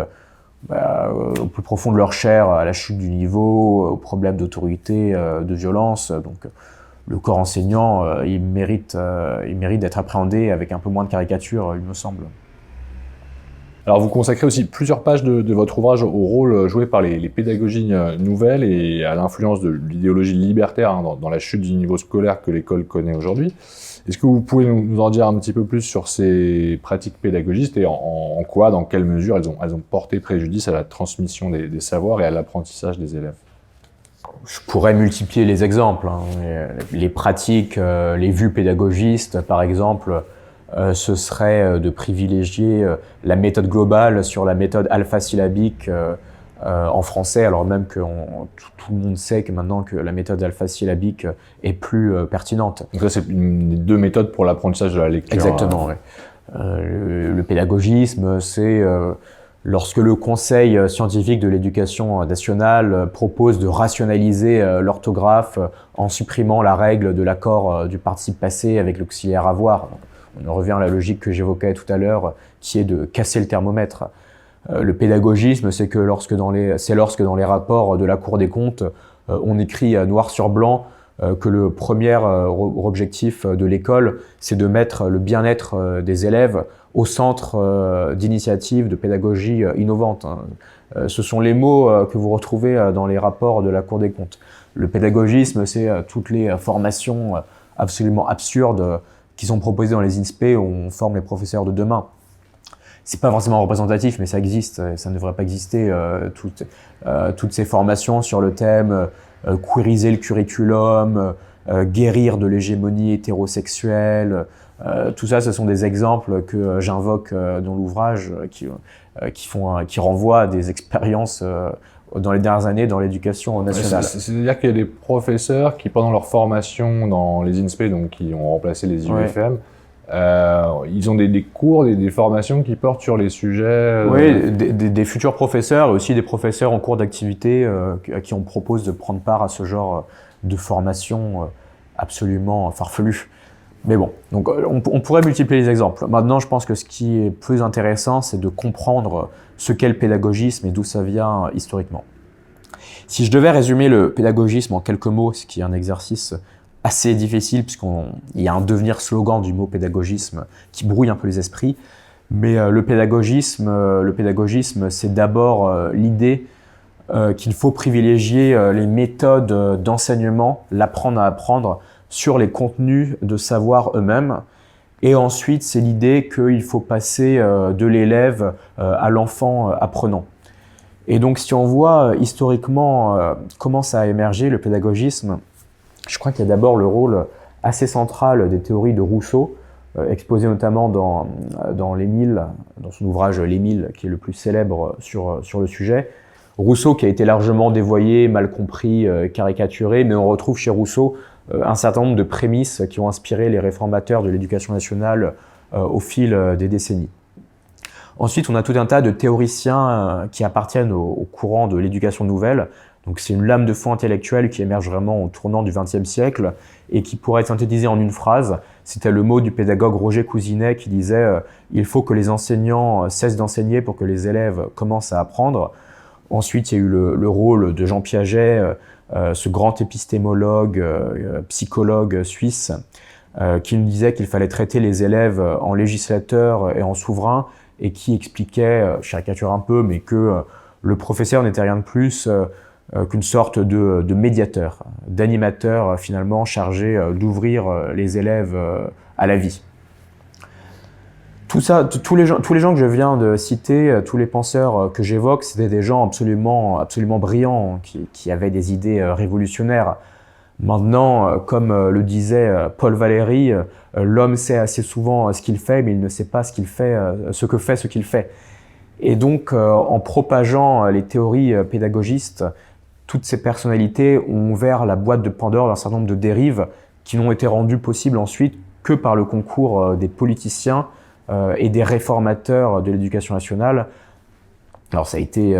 A: au plus profond de leur chair à la chute du niveau, aux problèmes d'autorité, de violence. Donc le corps enseignant, il mérite d'être appréhendé avec un peu moins de caricature, il me semble.
B: Alors vous consacrez aussi plusieurs pages de votre ouvrage au rôle joué par les pédagogies nouvelles et à l'influence de l'idéologie libertaire dans la chute du niveau scolaire que l'école connaît aujourd'hui. Est-ce que vous pouvez nous en dire un petit peu plus sur ces pratiques pédagogistes et en quoi, dans quelle mesure elles ont porté préjudice à la transmission des savoirs et à l'apprentissage des élèves?
A: Je pourrais multiplier les exemples, hein. Les pratiques, les vues pédagogistes, par exemple, ce serait de privilégier la méthode globale sur la méthode alphasyllabique en français, alors même que tout le monde sait que maintenant que la méthode alphasyllabique est plus pertinente.
B: Donc ça, c'est une des deux méthodes pour l'apprentissage de la lecture.
A: Exactement, oui. Le pédagogisme, c'est lorsque le Conseil scientifique de l'éducation nationale propose de rationaliser l'orthographe en supprimant la règle de l'accord du participe passé avec l'auxiliaire avoir. On en revient à la logique que j'évoquais tout à l'heure, qui est de casser le thermomètre. Le pédagogisme, c'est lorsque dans les rapports de la Cour des comptes, on écrit noir sur blanc que le premier objectif de l'école, c'est de mettre le bien-être des élèves au centre d'initiatives de pédagogie innovante. Ce sont les mots que vous retrouvez dans les rapports de la Cour des comptes. Le pédagogisme, c'est toutes les formations absolument absurdes qui sont proposées dans les INSPE où on forme les professeurs de demain. C'est pas forcément représentatif, mais ça existe, et ça ne devrait pas exister. Toutes ces formations sur le thème queeriser le curriculum, guérir de l'hégémonie hétérosexuelle, tout ça, ce sont des exemples que j'invoque dans l'ouvrage qui renvoient à des expériences dans les dernières années dans l'éducation nationale.
B: C'est-à-dire qu'il y a des professeurs qui, pendant leur formation dans les INSPE, donc qui ont remplacé les IUFM, ils ont des cours, des formations qui portent sur les sujets...
A: Oui, des futurs professeurs et aussi des professeurs en cours d'activité à qui on propose de prendre part à ce genre de formation absolument farfelue. Mais bon, donc on pourrait multiplier les exemples. Maintenant, je pense que ce qui est plus intéressant, c'est de comprendre ce qu'est le pédagogisme et d'où ça vient historiquement. Si je devais résumer le pédagogisme en quelques mots, ce qui est un exercice assez difficile puisqu'il y a un devenir slogan du mot pédagogisme qui brouille un peu les esprits, mais le pédagogisme, c'est d'abord l'idée qu'il faut privilégier les méthodes d'enseignement, l'apprendre à apprendre, sur les contenus de savoir eux-mêmes. Et ensuite, c'est l'idée qu'il faut passer de l'élève à l'enfant apprenant. Et donc, si on voit historiquement comment ça a émergé, le pédagogisme, je crois qu'il y a d'abord le rôle assez central des théories de Rousseau, exposé notamment dans l'Émile, dans son ouvrage L'Émile, qui est le plus célèbre sur le sujet. Rousseau qui a été largement dévoyé, mal compris, caricaturé, mais on retrouve chez Rousseau un certain nombre de prémices qui ont inspiré les réformateurs de l'éducation nationale au fil des décennies. Ensuite, on a tout un tas de théoriciens qui appartiennent au courant de l'éducation nouvelle. Donc c'est une lame de fond intellectuelle qui émerge vraiment au tournant du XXe siècle et qui pourrait être synthétisée en une phrase. C'était le mot du pédagogue Roger Cousinet qui disait « Il faut que les enseignants cessent d'enseigner pour que les élèves commencent à apprendre ». Ensuite, il y a eu le rôle de Jean Piaget, ce grand épistémologue, psychologue suisse, qui nous disait qu'il fallait traiter les élèves en législateurs et en souverains, et qui expliquait, je caricature un peu, mais que le professeur n'était rien de plus qu'une sorte de médiateur, d'animateur finalement chargé d'ouvrir les élèves à la vie. Tout ça, tous les gens que je viens de citer, tous les penseurs que j'évoque, c'était des gens absolument brillants, qui avaient des idées révolutionnaires. Maintenant, comme le disait Paul Valéry, l'homme sait assez souvent ce qu'il fait, mais il ne sait pas ce que fait ce qu'il fait. Et donc, en propageant les théories pédagogistes, toutes ces personnalités ont ouvert la boîte de Pandore d'un certain nombre de dérives qui n'ont été rendues possibles ensuite que par le concours des politiciens et des réformateurs de l'éducation nationale. Alors ça a été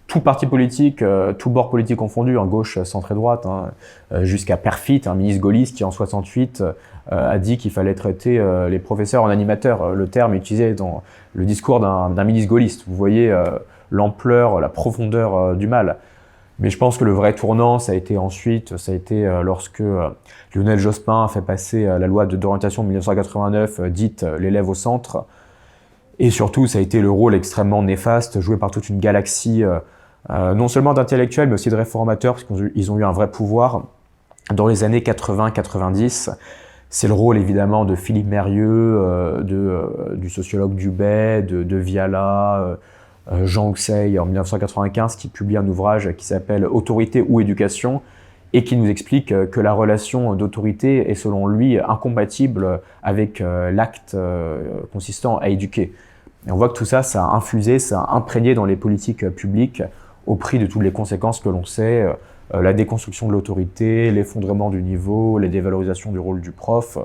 A: tout parti politique, tout bord politique confondu, gauche, centre et droite, jusqu'à Perfit, un ministre gaulliste qui en 68 a dit qu'il fallait traiter les professeurs en animateurs. Le terme est utilisé dans le discours d'un ministre gaulliste. Vous voyez l'ampleur, la profondeur du mal. Mais je pense que le vrai tournant, ça a été lorsque Lionel Jospin a fait passer la loi d'orientation de 1989, dite l'élève au centre. Et surtout, ça a été le rôle extrêmement néfaste joué par toute une galaxie, non seulement d'intellectuels, mais aussi de réformateurs, parce qu'ils ont eu un vrai pouvoir dans les années 80-90. C'est le rôle évidemment de Philippe Mérieux, du sociologue Dubay, de Viala, Jean Housseil en 1995 qui publie un ouvrage qui s'appelle Autorité ou éducation et qui nous explique que la relation d'autorité est selon lui incompatible avec l'acte consistant à éduquer. Et on voit que tout ça, ça a infusé, ça a imprégné dans les politiques publiques au prix de toutes les conséquences que l'on sait, la déconstruction de l'autorité, l'effondrement du niveau, la dévalorisation du rôle du prof.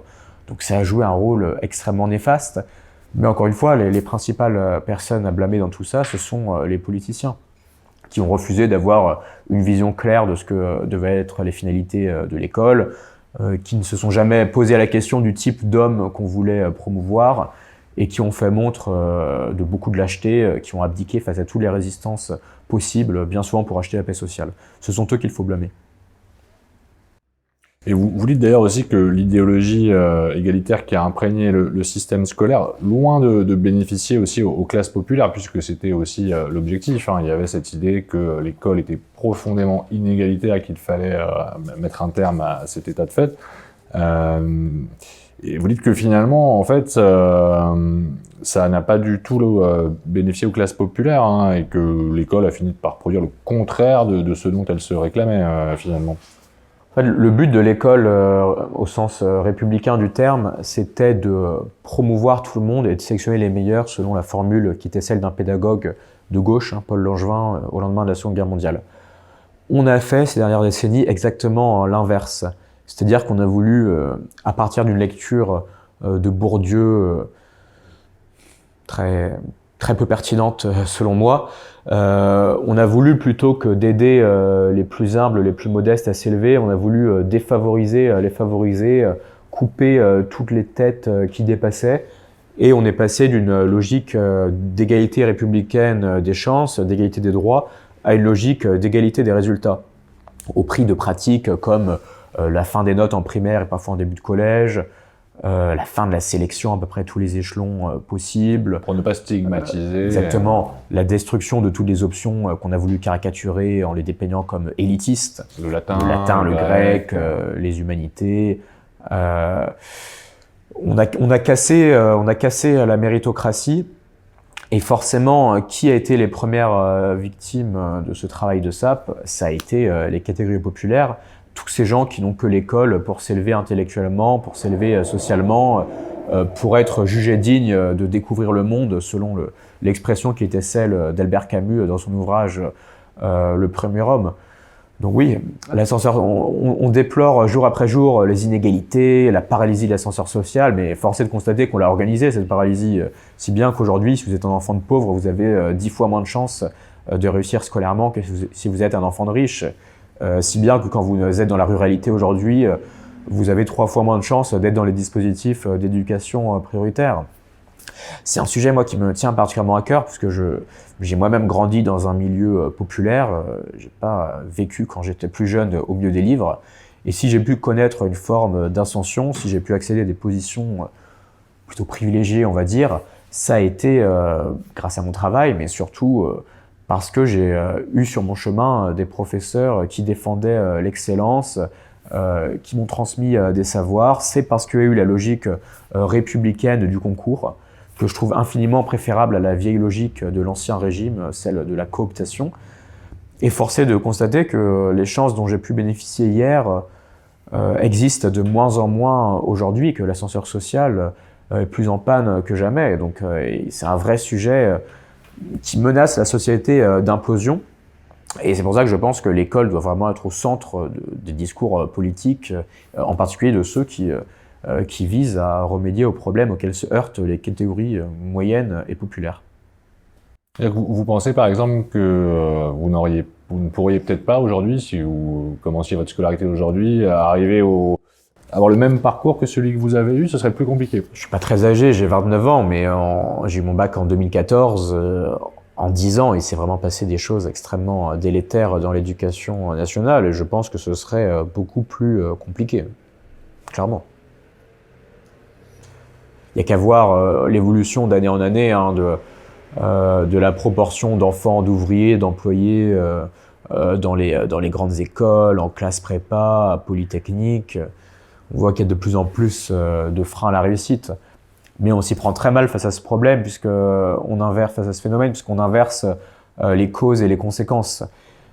A: Donc ça a joué un rôle extrêmement néfaste. Mais encore une fois, les principales personnes à blâmer dans tout ça, ce sont les politiciens qui ont refusé d'avoir une vision claire de ce que devaient être les finalités de l'école, qui ne se sont jamais posé la question du type d'homme qu'on voulait promouvoir et qui ont fait montre de beaucoup de lâcheté, qui ont abdiqué face à toutes les résistances possibles, bien souvent pour acheter la paix sociale. Ce sont eux qu'il faut blâmer.
B: Et vous dites d'ailleurs aussi que l'idéologie égalitaire qui a imprégné le système scolaire, loin de bénéficier aussi aux classes populaires, puisque c'était aussi l'objectif, hein, il y avait cette idée que l'école était profondément inégalitaire et qu'il fallait mettre un terme à cet état de fait. Et vous dites que finalement, en fait, ça n'a pas du tout bénéficié aux classes populaires, hein, et que l'école a fini par produire le contraire de ce dont elle se réclamait finalement.
A: En fait, le but de l'école, au sens républicain du terme, c'était de promouvoir tout le monde et de sélectionner les meilleurs selon la formule qui était celle d'un pédagogue de gauche, hein, Paul Langevin, au lendemain de la Seconde Guerre mondiale. On a fait ces dernières décennies exactement l'inverse. C'est-à-dire qu'on a voulu, à partir d'une lecture de Bourdieu très peu pertinente selon moi, on a voulu, plutôt que d'aider les plus humbles, les plus modestes à s'élever, on a voulu défavoriser, les favoriser, couper toutes les têtes qui dépassaient. Et on est passé d'une logique d'égalité républicaine des chances, d'égalité des droits, à une logique d'égalité des résultats, au prix de pratiques comme la fin des notes en primaire et parfois en début de collège, la fin de la sélection à peu près tous les échelons possibles.
B: Pour ne pas stigmatiser.
A: Exactement. La destruction de toutes les options qu'on a voulu caricaturer en les dépeignant comme élitistes.
B: Le latin,
A: le grec, les humanités. On a cassé la méritocratie. Et forcément, qui a été les premières victimes de ce travail de sape? Ça a été les catégories populaires. Tous ces gens qui n'ont que l'école pour s'élever intellectuellement, pour s'élever socialement, pour être jugés dignes de découvrir le monde, selon l'expression qui était celle d'Albert Camus dans son ouvrage Le Premier Homme. Donc oui, l'ascenseur, on déplore jour après jour les inégalités, la paralysie de l'ascenseur social, mais force est de constater qu'on l'a organisée, cette paralysie, si bien qu'aujourd'hui, si vous êtes un enfant de pauvre, vous avez 10 fois moins de chances de réussir scolairement que si vous êtes un enfant de riche. Si bien que quand vous êtes dans la ruralité aujourd'hui, vous avez 3 fois moins de chances d'être dans les dispositifs d'éducation prioritaires. C'est un sujet, moi, qui me tient particulièrement à cœur, puisque j'ai moi-même grandi dans un milieu populaire. J'ai pas vécu, quand j'étais plus jeune, au milieu des livres. Et si j'ai pu connaître une forme d'ascension, si j'ai pu accéder à des positions plutôt privilégiées, on va dire, ça a été grâce à mon travail, mais surtout parce que j'ai eu sur mon chemin des professeurs qui défendaient l'excellence, qui m'ont transmis des savoirs. C'est parce qu'il y a eu la logique républicaine du concours, que je trouve infiniment préférable à la vieille logique de l'ancien régime, celle de la cooptation. Et force est de constater que les chances dont j'ai pu bénéficier hier existent de moins en moins aujourd'hui, que l'ascenseur social est plus en panne que jamais. Donc c'est un vrai sujet qui menace la société d'implosion. Et c'est pour ça que je pense que l'école doit vraiment être au centre des discours politiques, en particulier de ceux qui visent à remédier aux problèmes auxquels se heurtent les catégories moyennes et populaires.
B: Vous pensez par exemple que vous ne pourriez peut-être pas aujourd'hui, si vous commenciez votre scolarité aujourd'hui, arriver avoir le même parcours que celui que vous avez eu, ce serait plus compliqué?
A: Je suis pas très âgé, j'ai 29 ans, mais j'ai eu mon bac en 2014. en 10 ans, il s'est vraiment passé des choses extrêmement délétères dans l'éducation nationale et je pense que ce serait beaucoup plus compliqué, clairement. Il n'y a qu'à voir l'évolution d'année en année hein, de la proportion d'enfants, d'ouvriers, d'employés dans les grandes écoles, en classe prépa, à Polytechnique. On voit qu'il y a de plus en plus de freins à la réussite. Mais on s'y prend très mal face à ce problème, face à ce phénomène, puisqu'on inverse les causes et les conséquences.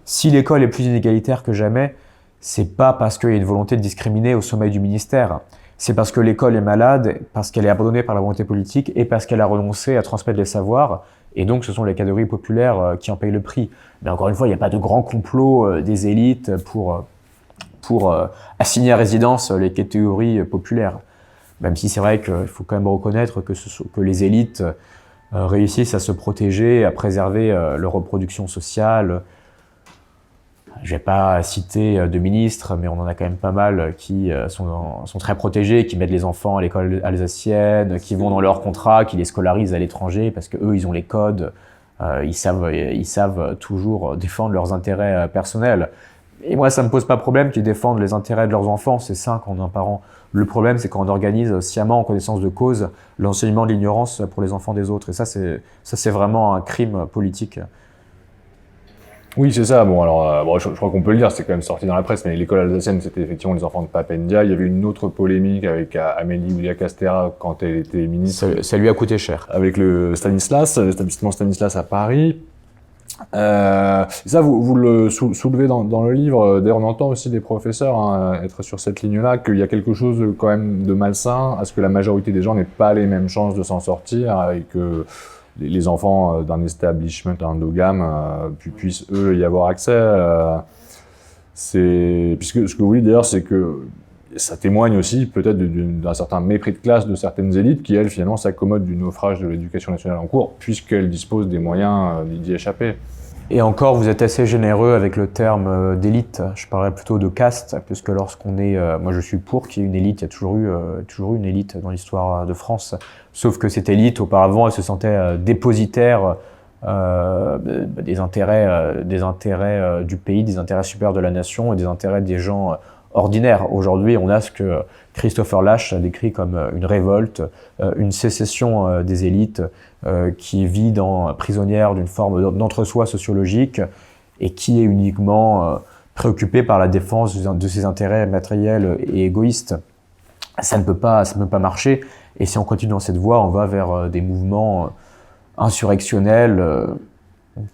A: Si l'école est plus inégalitaire que jamais, c'est pas parce qu'il y a une volonté de discriminer au sommet du ministère. C'est parce que l'école est malade, parce qu'elle est abandonnée par la volonté politique et parce qu'elle a renoncé à transmettre les savoirs. Et donc, ce sont les catégories populaires qui en payent le prix. Mais encore une fois, il n'y a pas de grand complot des élites pour assigner à résidence les catégories populaires. Même si c'est vrai qu'il faut quand même reconnaître que les élites réussissent à se protéger, à préserver leur reproduction sociale. Je vais pas citer de ministres, mais on en a quand même pas mal qui sont très protégés, qui mettent les enfants à l'école alsacienne, qui vont dans leur contrat, qui les scolarisent à l'étranger parce que eux ils ont les codes, ils savent toujours défendre leurs intérêts personnels. Et moi, ça me pose pas problème qu'ils défendent les intérêts de leurs enfants, c'est sain quand on est un parent. Le problème, c'est quand on organise sciemment, en connaissance de cause, l'enseignement de l'ignorance pour les enfants des autres. Et ça, c'est vraiment un crime politique.
B: Oui, c'est ça. Bon, alors, je crois qu'on peut le dire, c'est quand même sorti dans la presse, mais l'école alsacienne, c'était effectivement les enfants de Pape Ndiaye. Il y avait une autre polémique avec Amélie Oudéa-Castéra quand elle était ministre.
A: Ça lui a coûté cher.
B: Avec l'établissement Stanislas à Paris. Ça, vous le soulevez dans le livre. D'ailleurs, on entend aussi des professeurs être sur cette ligne-là, qu'il y a quelque chose quand même de malsain à ce que la majorité des gens n'aient pas les mêmes chances de s'en sortir et que les enfants d'un establishment endogame puissent, eux, y avoir accès. Puisque ce que vous dites d'ailleurs, c'est que ça témoigne aussi peut-être d'un certain mépris de classe de certaines élites qui, elles, finalement, s'accommodent du naufrage de l'éducation nationale en cours, puisqu'elles disposent des moyens d'y échapper.
A: Et encore, vous êtes assez généreux avec le terme d'élite. Je parlerais plutôt de caste, puisque lorsqu'on est... moi, je suis pour qu'il y ait une élite. Il y a toujours eu une élite dans l'histoire de France. Sauf que cette élite, auparavant, elle se sentait dépositaire des intérêts du pays, des intérêts supérieurs de la nation et des intérêts des gens ordinaires. Aujourd'hui, on a ce que Christopher Lasch a décrit comme une révolte, une sécession des élites qui vit prisonnière d'une forme d'entre-soi sociologique et qui est uniquement préoccupée par la défense de ses intérêts matériels et égoïstes. Ça ne peut pas marcher. Et si on continue dans cette voie, on va vers des mouvements insurrectionnels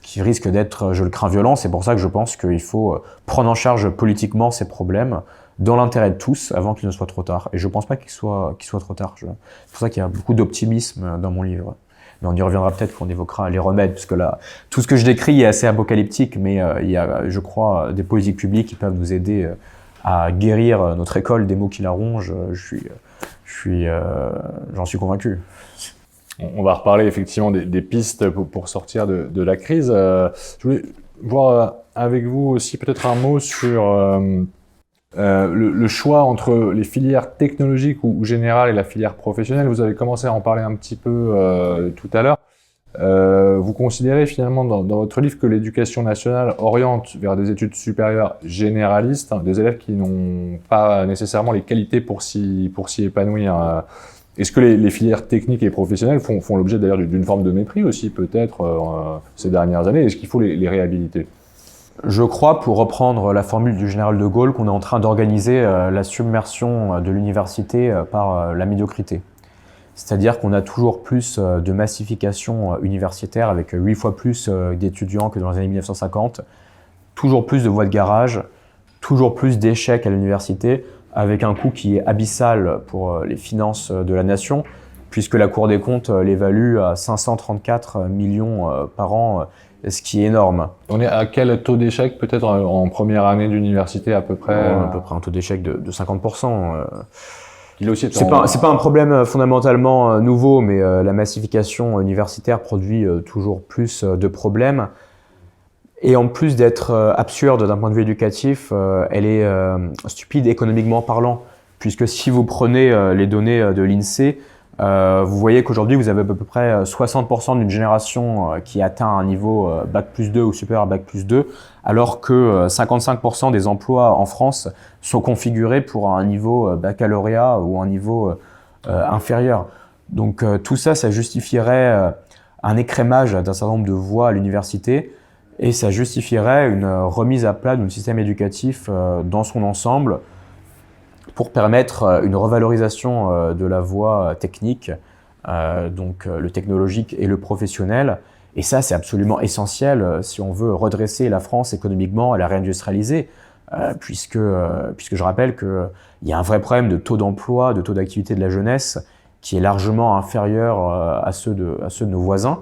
A: qui risquent d'être, je le crains, violents. C'est pour ça que je pense qu'il faut prendre en charge politiquement ces problèmes dans l'intérêt de tous avant qu'il ne soit trop tard. Et je ne pense pas qu'il soit trop tard. C'est pour ça qu'il y a beaucoup d'optimisme dans mon livre. Mais on y reviendra peut-être quand on évoquera les remèdes, puisque là, tout ce que je décris est assez apocalyptique, mais il y a, je crois, des politiques publiques qui peuvent nous aider à guérir notre école des maux qui la rongent. J'en suis convaincu.
B: On va reparler effectivement des pistes pour sortir de la crise. Je voulais voir avec vous aussi peut-être un mot sur le choix entre les filières technologiques ou générales et la filière professionnelle. Vous avez commencé à en parler un petit peu tout à l'heure. Vous considérez finalement dans votre livre que l'éducation nationale oriente vers des études supérieures généralistes, des élèves qui n'ont pas nécessairement les qualités pour s'y épanouir. Est-ce que les filières techniques et professionnelles font l'objet d'ailleurs d'une forme de mépris aussi peut-être ces dernières années? Est-ce qu'il faut les réhabiliter?
A: Je crois, pour reprendre la formule du général de Gaulle, qu'on est en train d'organiser la submersion de l'université par la médiocrité. C'est-à-dire qu'on a toujours plus de massification universitaire avec 8 fois plus d'étudiants que dans les années 1950, toujours plus de voies de garage, toujours plus d'échecs à l'université, avec un coût qui est abyssal pour les finances de la nation, puisque la Cour des comptes l'évalue à 534 millions par an, ce qui est énorme.
B: On est à quel taux d'échec peut-être en première année d'université à peu près?
A: À peu près un taux d'échec de 50%. C'est pas un problème fondamentalement nouveau, mais la massification universitaire produit toujours plus de problèmes. Et en plus d'être absurde d'un point de vue éducatif, elle est stupide économiquement parlant, puisque si vous prenez les données de l'INSEE, Vous voyez qu'aujourd'hui, vous avez à peu près 60% d'une génération qui atteint un niveau Bac+2 ou supérieur à Bac+2, alors que 55% des emplois en France sont configurés pour un niveau baccalauréat ou un niveau inférieur. Donc tout ça, ça justifierait un écrémage d'un certain nombre de voies à l'université et ça justifierait une remise à plat du système éducatif dans son ensemble pour permettre une revalorisation de la voie technique, donc le technologique et le professionnel. Et ça, c'est absolument essentiel si on veut redresser la France économiquement et la réindustrialiser, puisque je rappelle qu'il y a un vrai problème de taux d'emploi, de taux d'activité de la jeunesse qui est largement inférieur à ceux de nos voisins,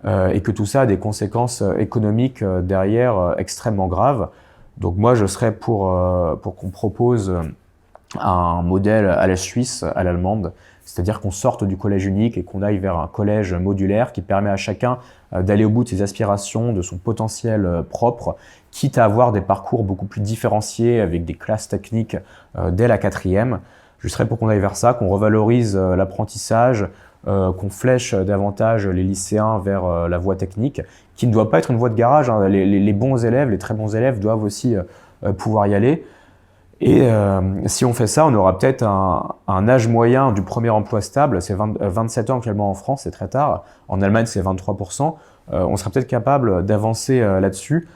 A: et que tout ça a des conséquences économiques derrière extrêmement graves. Donc moi, je serais pour qu'on propose un modèle à la suisse, à l'allemande, c'est-à-dire qu'on sorte du collège unique et qu'on aille vers un collège modulaire qui permet à chacun d'aller au bout de ses aspirations, de son potentiel propre, quitte à avoir des parcours beaucoup plus différenciés avec des classes techniques dès la 4e. Je serais pour qu'on aille vers ça, qu'on revalorise l'apprentissage, qu'on flèche davantage les lycéens vers la voie technique, qui ne doit pas être une voie de garage. Hein. Les bons élèves, les très bons élèves doivent aussi pouvoir y aller. Et si on fait ça, on aura peut-être un âge moyen du premier emploi stable, c'est 27 ans actuellement en France, c'est très tard. En Allemagne, c'est 23%. On sera peut-être capable d'avancer là-dessus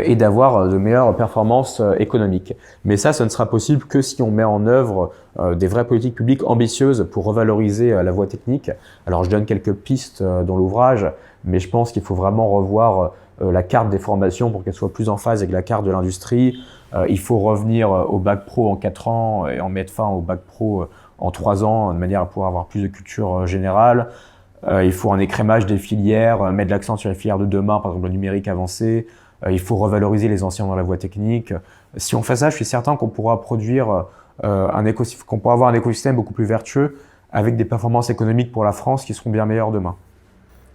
A: et d'avoir de meilleures performances économiques. Mais ça ne sera possible que si on met en œuvre des vraies politiques publiques ambitieuses pour revaloriser la voie technique. Alors je donne quelques pistes dans l'ouvrage, mais je pense qu'il faut vraiment revoir la carte des formations pour qu'elle soit plus en phase avec la carte de l'industrie. Il faut revenir au bac pro en 4 ans et en mettre fin au bac pro en 3 ans, de manière à pouvoir avoir plus de culture générale. Il faut un écrémage des filières, mettre l'accent sur les filières de demain, par exemple le numérique avancé. Il faut revaloriser les anciens dans la voie technique. Si on fait ça, je suis certain qu'on pourra produire qu'on pourra avoir un écosystème beaucoup plus vertueux avec des performances économiques pour la France qui seront bien meilleures demain.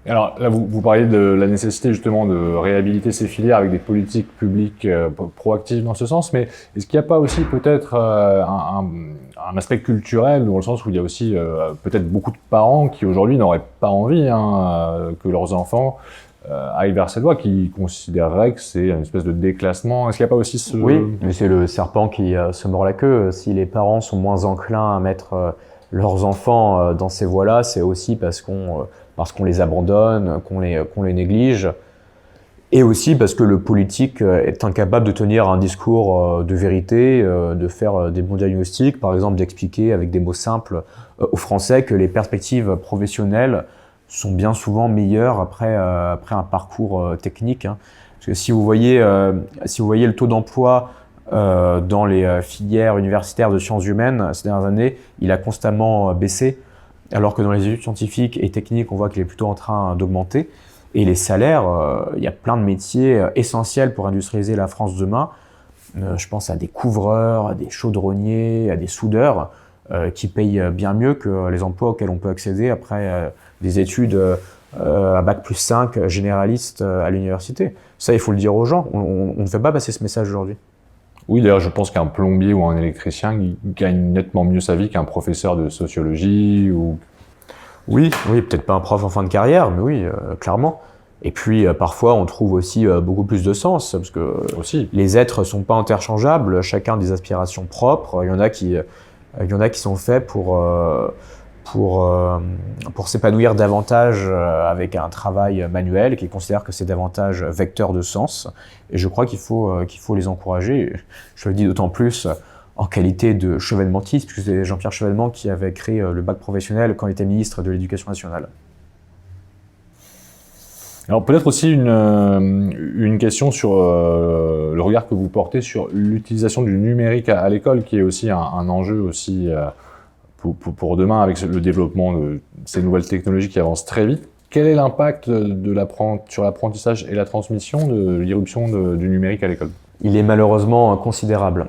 B: Alors là, vous parliez de la nécessité justement de réhabiliter ces filières avec des politiques publiques proactives dans ce sens, mais est-ce qu'il n'y a pas aussi peut-être un aspect culturel, dans le sens où il y a aussi peut-être beaucoup de parents qui aujourd'hui n'auraient pas envie que leurs enfants aillent vers cette voie, qui considéreraient que c'est une espèce de déclassement. Est-ce qu'il n'y a pas aussi ce...
A: Oui, mais c'est le serpent qui se mord la queue. Si les parents sont moins enclins à mettre leurs enfants dans ces voies-là, c'est aussi parce qu'on les abandonne, qu'on les néglige, et aussi parce que le politique est incapable de tenir un discours de vérité, de faire des bons diagnostics, par exemple d'expliquer avec des mots simples aux Français que les perspectives professionnelles sont bien souvent meilleures après un parcours technique. Hein. Parce que si vous voyez le taux d'emploi dans les filières universitaires de sciences humaines ces dernières années, il a constamment baissé. Alors que dans les études scientifiques et techniques, on voit qu'il est plutôt en train d'augmenter. Et les salaires, il y a plein de métiers essentiels pour industrialiser la France demain. Je pense à des couvreurs, à des chaudronniers, à des soudeurs qui payent bien mieux que les emplois auxquels on peut accéder après des études à Bac+5 généralistes à l'université. Ça, il faut le dire aux gens. On ne fait pas passer ce message aujourd'hui.
B: Oui, d'ailleurs, je pense qu'un plombier ou un électricien gagne nettement mieux sa vie qu'un professeur de sociologie ou...
A: Oui, peut-être pas un prof en fin de carrière, mais oui, clairement. Et puis, parfois, on trouve aussi beaucoup plus de sens, parce que les êtres sont pas interchangeables, chacun a des aspirations propres. Il y en a qui sont faits pour s'épanouir davantage avec un travail manuel, qui considèrent que c'est davantage vecteur de sens. Et je crois qu'il faut les encourager. Je le dis d'autant plus en qualité de chevènementiste, puisque c'est Jean-Pierre Chevènement qui avait créé le bac professionnel quand il était ministre de l'Éducation nationale.
B: Alors peut-être aussi une question sur le regard que vous portez sur l'utilisation du numérique à l'école, qui est aussi un enjeu aussi pour demain, avec le développement de ces nouvelles technologies qui avancent très vite. Quel est l'impact sur l'apprentissage et la transmission de l'irruption du numérique à l'école?
A: Il est malheureusement considérable.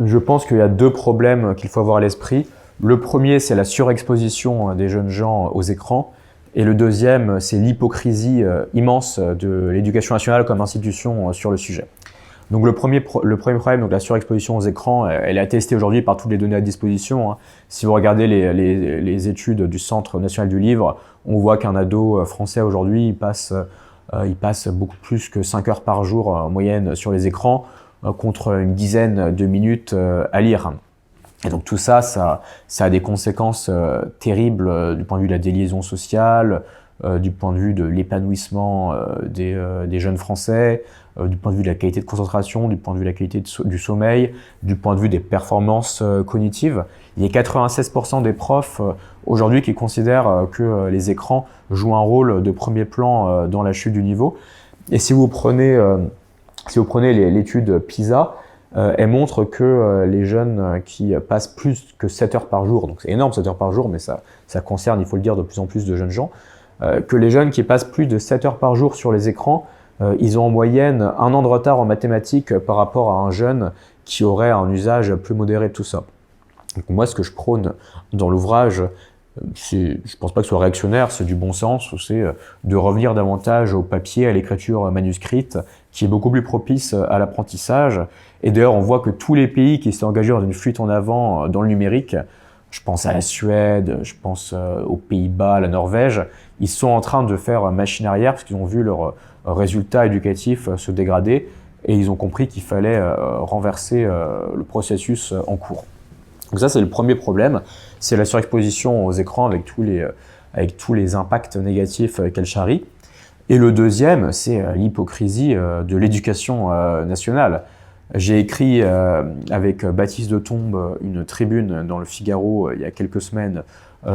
A: Je pense qu'il y a 2 problèmes qu'il faut avoir à l'esprit. Le premier, c'est la surexposition des jeunes gens aux écrans. Et le deuxième, c'est l'hypocrisie immense de l'éducation nationale comme institution sur le sujet. Donc le premier problème, donc la surexposition aux écrans, elle est attestée aujourd'hui par toutes les données à disposition, hein. Si vous regardez les études du Centre national du livre, on voit qu'un ado français aujourd'hui, il passe beaucoup plus que 5 heures par jour en moyenne sur les écrans, contre une dizaine de minutes à lire. Et donc tout ça, ça a des conséquences terribles du point de vue de la déliaison sociale, du point de vue de l'épanouissement des jeunes Français, du point de vue de la qualité de concentration, du point de vue de la qualité du sommeil, du point de vue des performances cognitives. Il y a 96% des profs aujourd'hui qui considèrent que les écrans jouent un rôle de premier plan dans la chute du niveau. Et si vous prenez l'étude PISA, elle montre que les jeunes qui passent plus que 7 heures par jour, donc c'est énorme 7 heures par jour, mais ça concerne, il faut le dire, de plus en plus de jeunes gens, que les jeunes qui passent plus de 7 heures par jour sur les écrans, ils ont en moyenne 1 an de retard en mathématiques par rapport à un jeune qui aurait un usage plus modéré de tout ça. Donc moi, ce que je prône dans l'ouvrage, je pense pas que ce soit réactionnaire, c'est du bon sens, c'est de revenir davantage au papier, à l'écriture manuscrite, qui est beaucoup plus propice à l'apprentissage. Et d'ailleurs, on voit que tous les pays qui s'est engagés dans une fuite en avant dans le numérique, je pense à la Suède, je pense aux Pays-Bas, la Norvège, ils sont en train de faire machine arrière parce qu'ils ont vu leurs résultats éducatifs se dégrader et ils ont compris qu'il fallait renverser le processus en cours. Donc ça, c'est le premier problème, c'est la surexposition aux écrans avec tous les impacts négatifs qu'elle charrie. Et le deuxième, c'est l'hypocrisie de l'éducation nationale. J'ai écrit avec Baptiste de Tombe une tribune dans le Figaro il y a quelques semaines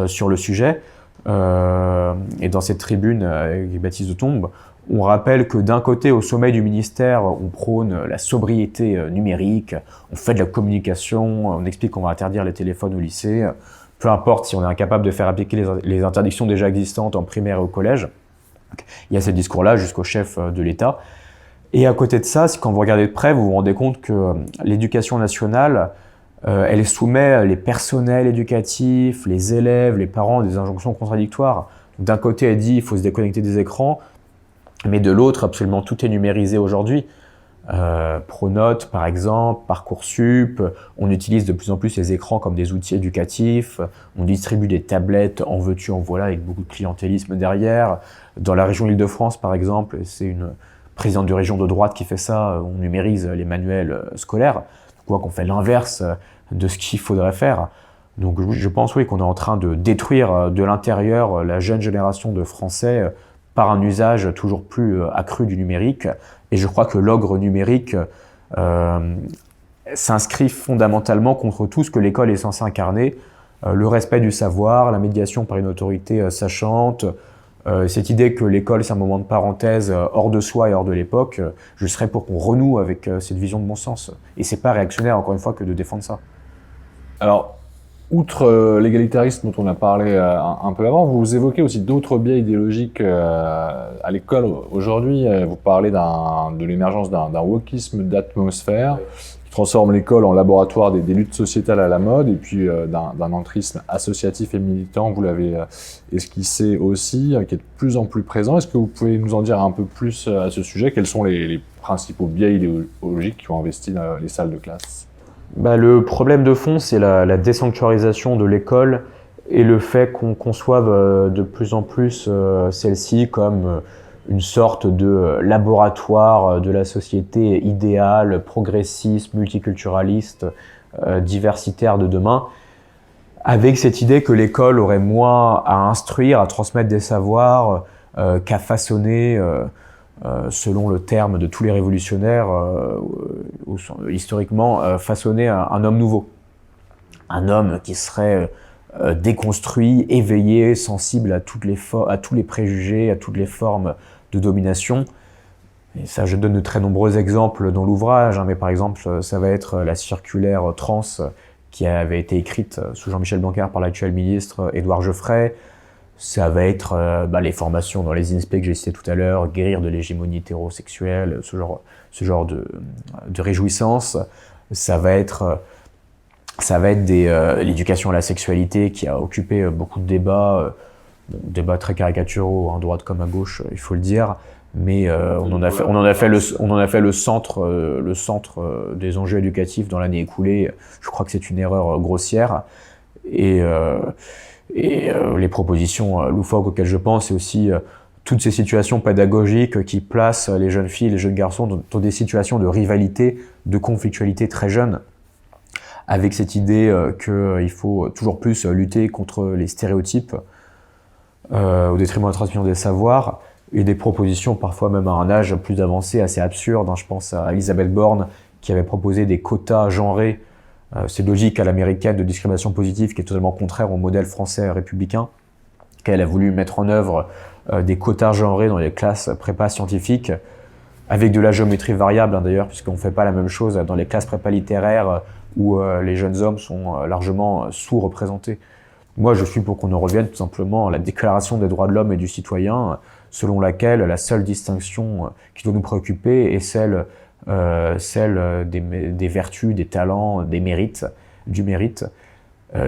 A: sur le sujet. Et dans cette tribune avec Baptiste de Tombe, on rappelle que d'un côté, au sommet du ministère, on prône la sobriété numérique, on fait de la communication, on explique qu'on va interdire les téléphones au lycée, peu importe si on est incapable de faire appliquer les interdictions déjà existantes en primaire et au collège. Donc, il y a ce discours-là jusqu'au chef de l'État. Et à côté de ça, quand vous regardez de près, vous vous rendez compte que l'éducation nationale, elle soumet les personnels éducatifs, les élèves, les parents à des injonctions contradictoires. D'un côté, elle dit qu'il faut se déconnecter des écrans, mais de l'autre, absolument tout est numérisé aujourd'hui. Pronote, par exemple, Parcoursup, on utilise de plus en plus les écrans comme des outils éducatifs, on distribue des tablettes en veux-tu, en voilà, avec beaucoup de clientélisme derrière. Dans la région Île-de-France, par exemple, c'est une présidente de région de droite qui fait ça, on numérise les manuels scolaires, on voit qu'on fait l'inverse de ce qu'il faudrait faire. Donc je pense oui qu'on est en train de détruire de l'intérieur la jeune génération de Français par un usage toujours plus accru du numérique. Et je crois que l'ogre numérique s'inscrit fondamentalement contre tout ce que l'école est censée incarner, le respect du savoir, la médiation par une autorité sachante, cette idée que l'école c'est un moment de parenthèse hors de soi et hors de l'époque, je serais pour qu'on renoue avec cette vision de bon sens. Et c'est pas réactionnaire, encore une fois, que de défendre ça.
B: Alors, outre l'égalitarisme dont on a parlé un peu avant, vous évoquez aussi d'autres biais idéologiques à l'école aujourd'hui. Vous parlez de l'émergence d'un wokisme d'atmosphère qui transforme l'école en laboratoire des luttes sociétales à la mode, et puis d'un entrisme associatif et militant, vous l'avez esquissé aussi, qui est de plus en plus présent. Est-ce que vous pouvez nous en dire un peu plus à ce sujet? Quels sont les principaux biais idéologiques qui ont investi les salles de classe?
A: Le problème de fond, c'est la désanctuarisation de l'école et le fait qu'on conçoive de plus en plus celle-ci comme une sorte de laboratoire de la société idéale, progressiste, multiculturaliste, diversitaire de demain, avec cette idée que l'école aurait moins à instruire, à transmettre des savoirs, qu'à façonner, selon le terme de tous les révolutionnaires, historiquement, façonner un homme nouveau. Un homme qui serait déconstruit, éveillé, sensible à tous les préjugés, à toutes les formes de domination. Et ça, je donne de très nombreux exemples dans l'ouvrage, mais par exemple, ça va être la circulaire trans qui avait été écrite sous Jean-Michel Blanquer par l'actuel ministre Édouard Geoffrey. Ça va être les formations dans les INSPE que j'ai cité tout à l'heure, guérir de l'hégémonie hétérosexuelle, ce genre de réjouissance. Ça va être l'éducation à la sexualité qui a occupé beaucoup de débats, débats très caricaturaux, à droite comme à gauche, il faut le dire. Mais on en a fait le centre des enjeux éducatifs dans l'année écoulée. Je crois que c'est une erreur grossière. Et les propositions loufoques auxquelles je pense, c'est aussi toutes ces situations pédagogiques qui placent les jeunes filles, les jeunes garçons dans des situations de rivalité, de conflictualité très jeunes, avec cette idée qu'il faut toujours plus lutter contre les stéréotypes au détriment de la transmission des savoirs, et des propositions parfois même à un âge plus avancé, assez absurdes. Je pense à Elisabeth Borne qui avait proposé des quotas genrés. C'est logique à l'américaine de discrimination positive qui est totalement contraire au modèle français républicain, qu'elle a voulu mettre en œuvre des quotas genrés dans les classes prépa scientifiques, avec de la géométrie variable d'ailleurs, puisqu'on ne fait pas la même chose dans les classes prépa littéraires où les jeunes hommes sont largement sous-représentés. Moi, je suis pour qu'on en revienne tout simplement à la Déclaration des droits de l'homme et du citoyen, selon laquelle la seule distinction qui doit nous préoccuper est celle des vertus, des talents, des mérites, du mérite.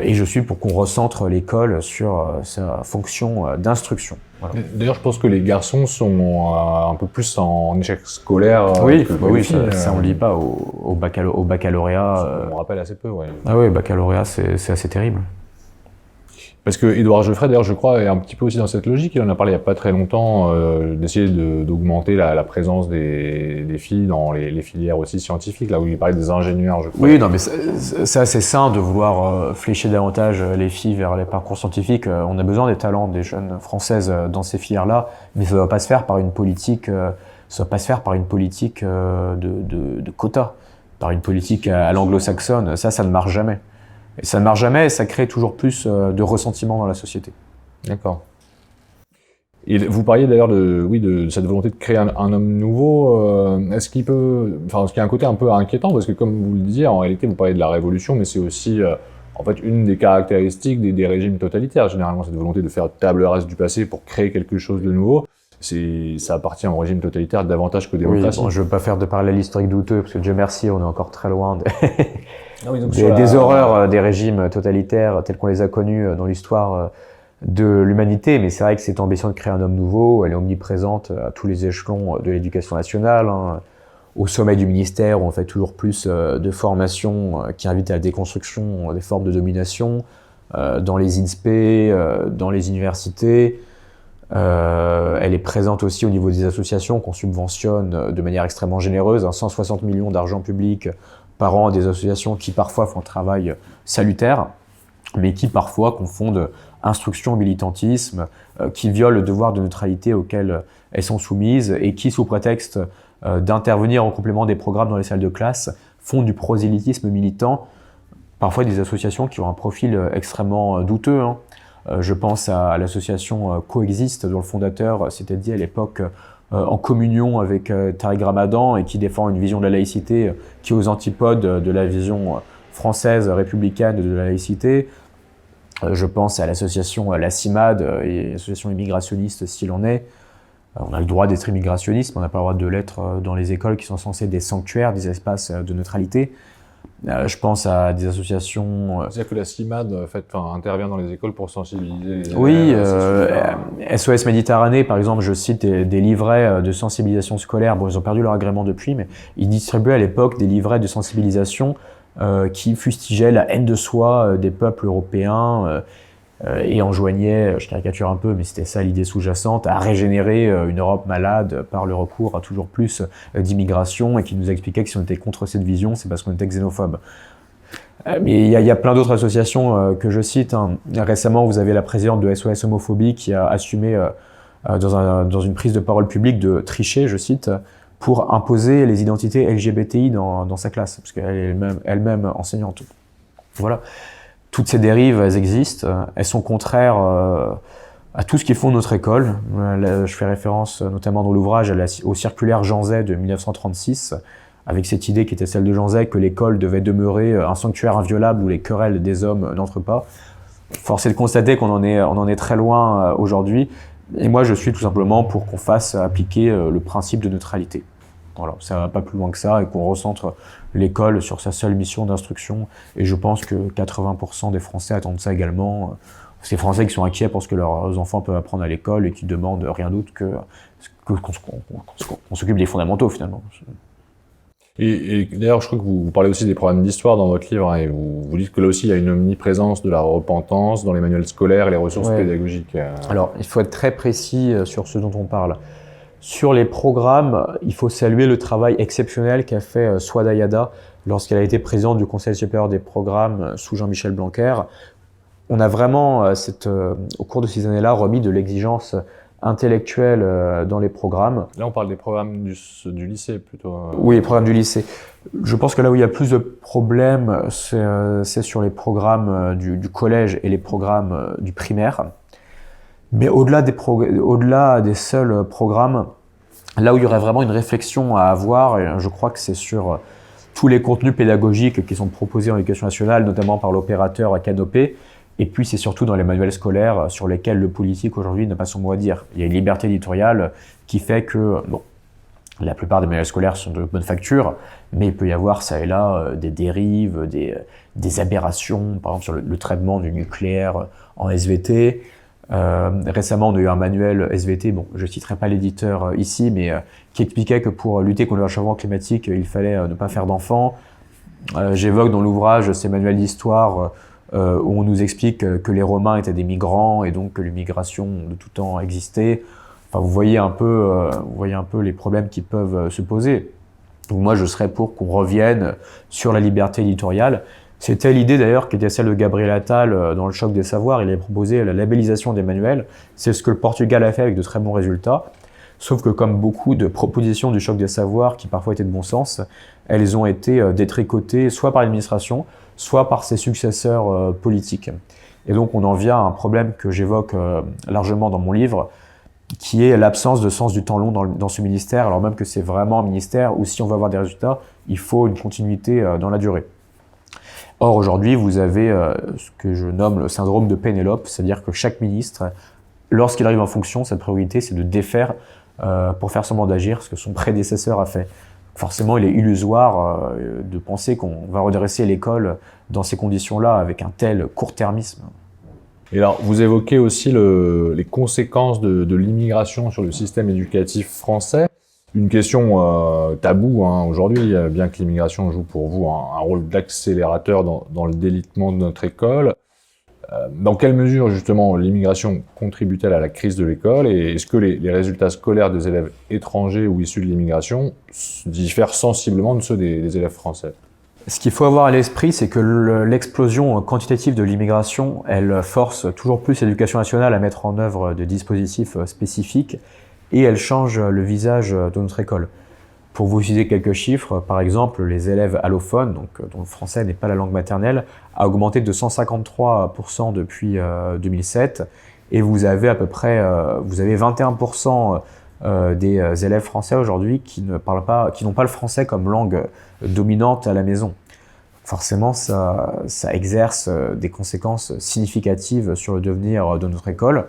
A: Et je suis pour qu'on recentre l'école sur sa fonction d'instruction. Voilà.
B: D'ailleurs, je pense que les garçons sont un peu plus en échec scolaire.
A: Oui, ça on ne lit pas au baccalauréat.
B: On me rappelle assez peu, ouais.
A: Ah oui, baccalauréat, c'est assez terrible.
B: Parce que Édouard Geoffrey, d'ailleurs, je crois, est un petit peu aussi dans cette logique. Il en a parlé il n'y a pas très longtemps, d'essayer d'augmenter la présence des filles dans les filières aussi scientifiques, là où il parlait des ingénieurs, je crois.
A: Oui, non, mais c'est assez sain de vouloir flécher davantage les filles vers les parcours scientifiques. On a besoin des talents des jeunes françaises dans ces filières-là, mais ça ne doit pas se faire par une politique, de quotas, par une politique à l'anglo-saxonne. Ça ne marche jamais. Et ça ne marche jamais et ça crée toujours plus de ressentiment dans la société.
B: D'accord. Et vous parliez d'ailleurs de cette volonté de créer un homme nouveau. Est-ce qu'il y a un côté un peu inquiétant, parce que comme vous le disiez, en réalité, vous parlez de la révolution, mais c'est aussi en fait une des caractéristiques des régimes totalitaires. Généralement, cette volonté de faire table rase du passé pour créer quelque chose de nouveau. Ça appartient au régime totalitaire davantage qu'aux démocraties.
A: Oui, bon, je ne veux pas faire de parallèle historique douteux, parce que Dieu merci, on est encore très loin des horreurs des régimes totalitaires tels qu'on les a connus dans l'histoire de l'humanité. Mais c'est vrai que cette ambition de créer un homme nouveau, elle est omniprésente à tous les échelons de l'éducation nationale. Au sommet du ministère, où on fait toujours plus de formations qui invitent à la déconstruction des formes de domination, dans les INSPE, dans les universités. Elle est présente aussi au niveau des associations qu'on subventionne de manière extrêmement généreuse, 160 millions d'argent public par an à des associations qui parfois font un travail salutaire, mais qui parfois confondent instruction et militantisme, qui violent le devoir de neutralité auquel elles sont soumises et qui, sous prétexte d'intervenir en complément des programmes dans les salles de classe, font du prosélytisme militant, parfois des associations qui ont un profil extrêmement douteux. Je pense à l'association Coexiste, dont le fondateur s'était dit à l'époque en communion avec Tariq Ramadan et qui défend une vision de la laïcité qui est aux antipodes de la vision française républicaine de la laïcité. Je pense à l'association La CIMAD et l'association immigrationniste s'il en est. On a le droit d'être immigrationniste, mais on n'a pas le droit de l'être dans les écoles qui sont censées être des sanctuaires, des espaces de neutralité. Je pense à des associations...
B: C'est-à-dire que la CIMAD intervient dans les écoles pour sensibiliser les élèves.
A: Oui, SOS Méditerranée, par exemple, je cite des livrets de sensibilisation scolaire. Bon, ils ont perdu leur agrément depuis, mais ils distribuaient à l'époque des livrets de sensibilisation qui fustigeaient la haine de soi des peuples européens et enjoignaient, je caricature un peu, mais c'était ça l'idée sous-jacente, à régénérer une Europe malade par le recours à toujours plus d'immigration, et qui nous expliquait que si on était contre cette vision, c'est parce qu'on était xénophobe. Mais il y a plein d'autres associations que je cite. Récemment, vous avez la présidente de SOS Homophobie qui a assumé dans une prise de parole publique de tricher, je cite, pour imposer les identités LGBTI dans sa classe, parce qu'elle est elle-même enseignante. Voilà. Toutes ces dérives, elles existent, elles sont contraires à tout ce qui fonde notre école. Je fais référence notamment dans l'ouvrage au circulaire Jean Zay de 1936, avec cette idée qui était celle de Jean Zay que l'école devait demeurer un sanctuaire inviolable où les querelles des hommes n'entrent pas. Force est de constater qu'on en est très loin aujourd'hui. Et moi, je suis tout simplement pour qu'on fasse appliquer le principe de neutralité. Voilà, ça va pas plus loin que ça et qu'on recentre l'école sur sa seule mission d'instruction. Et je pense que 80% des Français attendent ça également. ces Français qui sont inquiets pour ce que leurs enfants peuvent apprendre à l'école et qui demandent rien d'autre qu'on s'occupe des fondamentaux finalement.
B: Et d'ailleurs, je crois que vous parlez aussi des programmes d'histoire dans votre livre, hein, et vous dites que là aussi, il y a une omniprésence de la repentance dans les manuels scolaires et les ressources pédagogiques.
A: Alors, il faut être très précis sur ce dont on parle. Sur les programmes, il faut saluer le travail exceptionnel qu'a fait Souada Yada lorsqu'elle a été présidente du Conseil supérieur des programmes sous Jean-Michel Blanquer. On a vraiment, au cours de ces années-là, remis de l'exigence intellectuelle dans les programmes.
B: Là, on parle des programmes du lycée plutôt.
A: Oui, les programmes du lycée. Je pense que là où il y a plus de problèmes, c'est sur les programmes du collège et les programmes du primaire. Mais au-delà des seuls programmes, là où il y aurait vraiment une réflexion à avoir, je crois que c'est sur tous les contenus pédagogiques qui sont proposés en éducation nationale, notamment par l'opérateur Canopé. Et puis c'est surtout dans les manuels scolaires sur lesquels le politique aujourd'hui n'a pas son mot à dire. Il y a une liberté éditoriale qui fait que, bon, la plupart des manuels scolaires sont de bonne facture, mais il peut y avoir ça et là des dérives, des aberrations, par exemple sur le traitement du nucléaire en SVT. Récemment, on a eu un manuel SVT, bon, je ne citerai pas l'éditeur ici, mais qui expliquait que pour lutter contre le réchauffement climatique, il fallait ne pas faire d'enfants. J'évoque dans l'ouvrage ces manuels d'histoire où on nous explique que les Romains étaient des migrants et donc que l'immigration de tout temps existait. Enfin, vous voyez un peu les problèmes qui peuvent se poser. Donc moi, je serais pour qu'on revienne sur la liberté éditoriale. C'était l'idée d'ailleurs qui était celle de Gabriel Attal dans le choc des savoirs. Il avait proposé la labellisation des manuels. C'est ce que le Portugal a fait avec de très bons résultats. Sauf que comme beaucoup de propositions du choc des savoirs qui parfois étaient de bon sens, elles ont été détricotées soit par l'administration, soit par ses successeurs politiques. Et donc on en vient à un problème que j'évoque largement dans mon livre, qui est l'absence de sens du temps long dans ce ministère, alors même que c'est vraiment un ministère où si on veut avoir des résultats, il faut une continuité dans la durée. Or aujourd'hui, vous avez ce que je nomme le syndrome de Pénélope, c'est-à-dire que chaque ministre, lorsqu'il arrive en fonction, sa priorité c'est de défaire pour faire semblant d'agir ce que son prédécesseur a fait. Forcément, il est illusoire de penser qu'on va redresser l'école dans ces conditions-là avec un tel court-termisme.
B: Et alors, vous évoquez aussi les conséquences de l'immigration sur le système éducatif français. Une question taboue hein, aujourd'hui, bien que l'immigration joue pour vous un rôle d'accélérateur dans le délitement de notre école. Dans quelle mesure, justement, l'immigration contribue-t-elle à la crise de l'école et est-ce que les résultats scolaires des élèves étrangers ou issus de l'immigration diffèrent sensiblement de ceux des élèves français ?
A: Ce qu'il faut avoir à l'esprit, c'est que l'explosion quantitative de l'immigration, elle force toujours plus l'éducation nationale à mettre en œuvre des dispositifs spécifiques et elle change le visage de notre école. Pour vous citer quelques chiffres, par exemple, les élèves allophones, donc, dont le français n'est pas la langue maternelle, a augmenté de 153% depuis 2007 et vous avez à peu près 21% des élèves français aujourd'hui qui n'ont pas le français comme langue dominante à la maison. Forcément, ça exerce des conséquences significatives sur le devenir de notre école.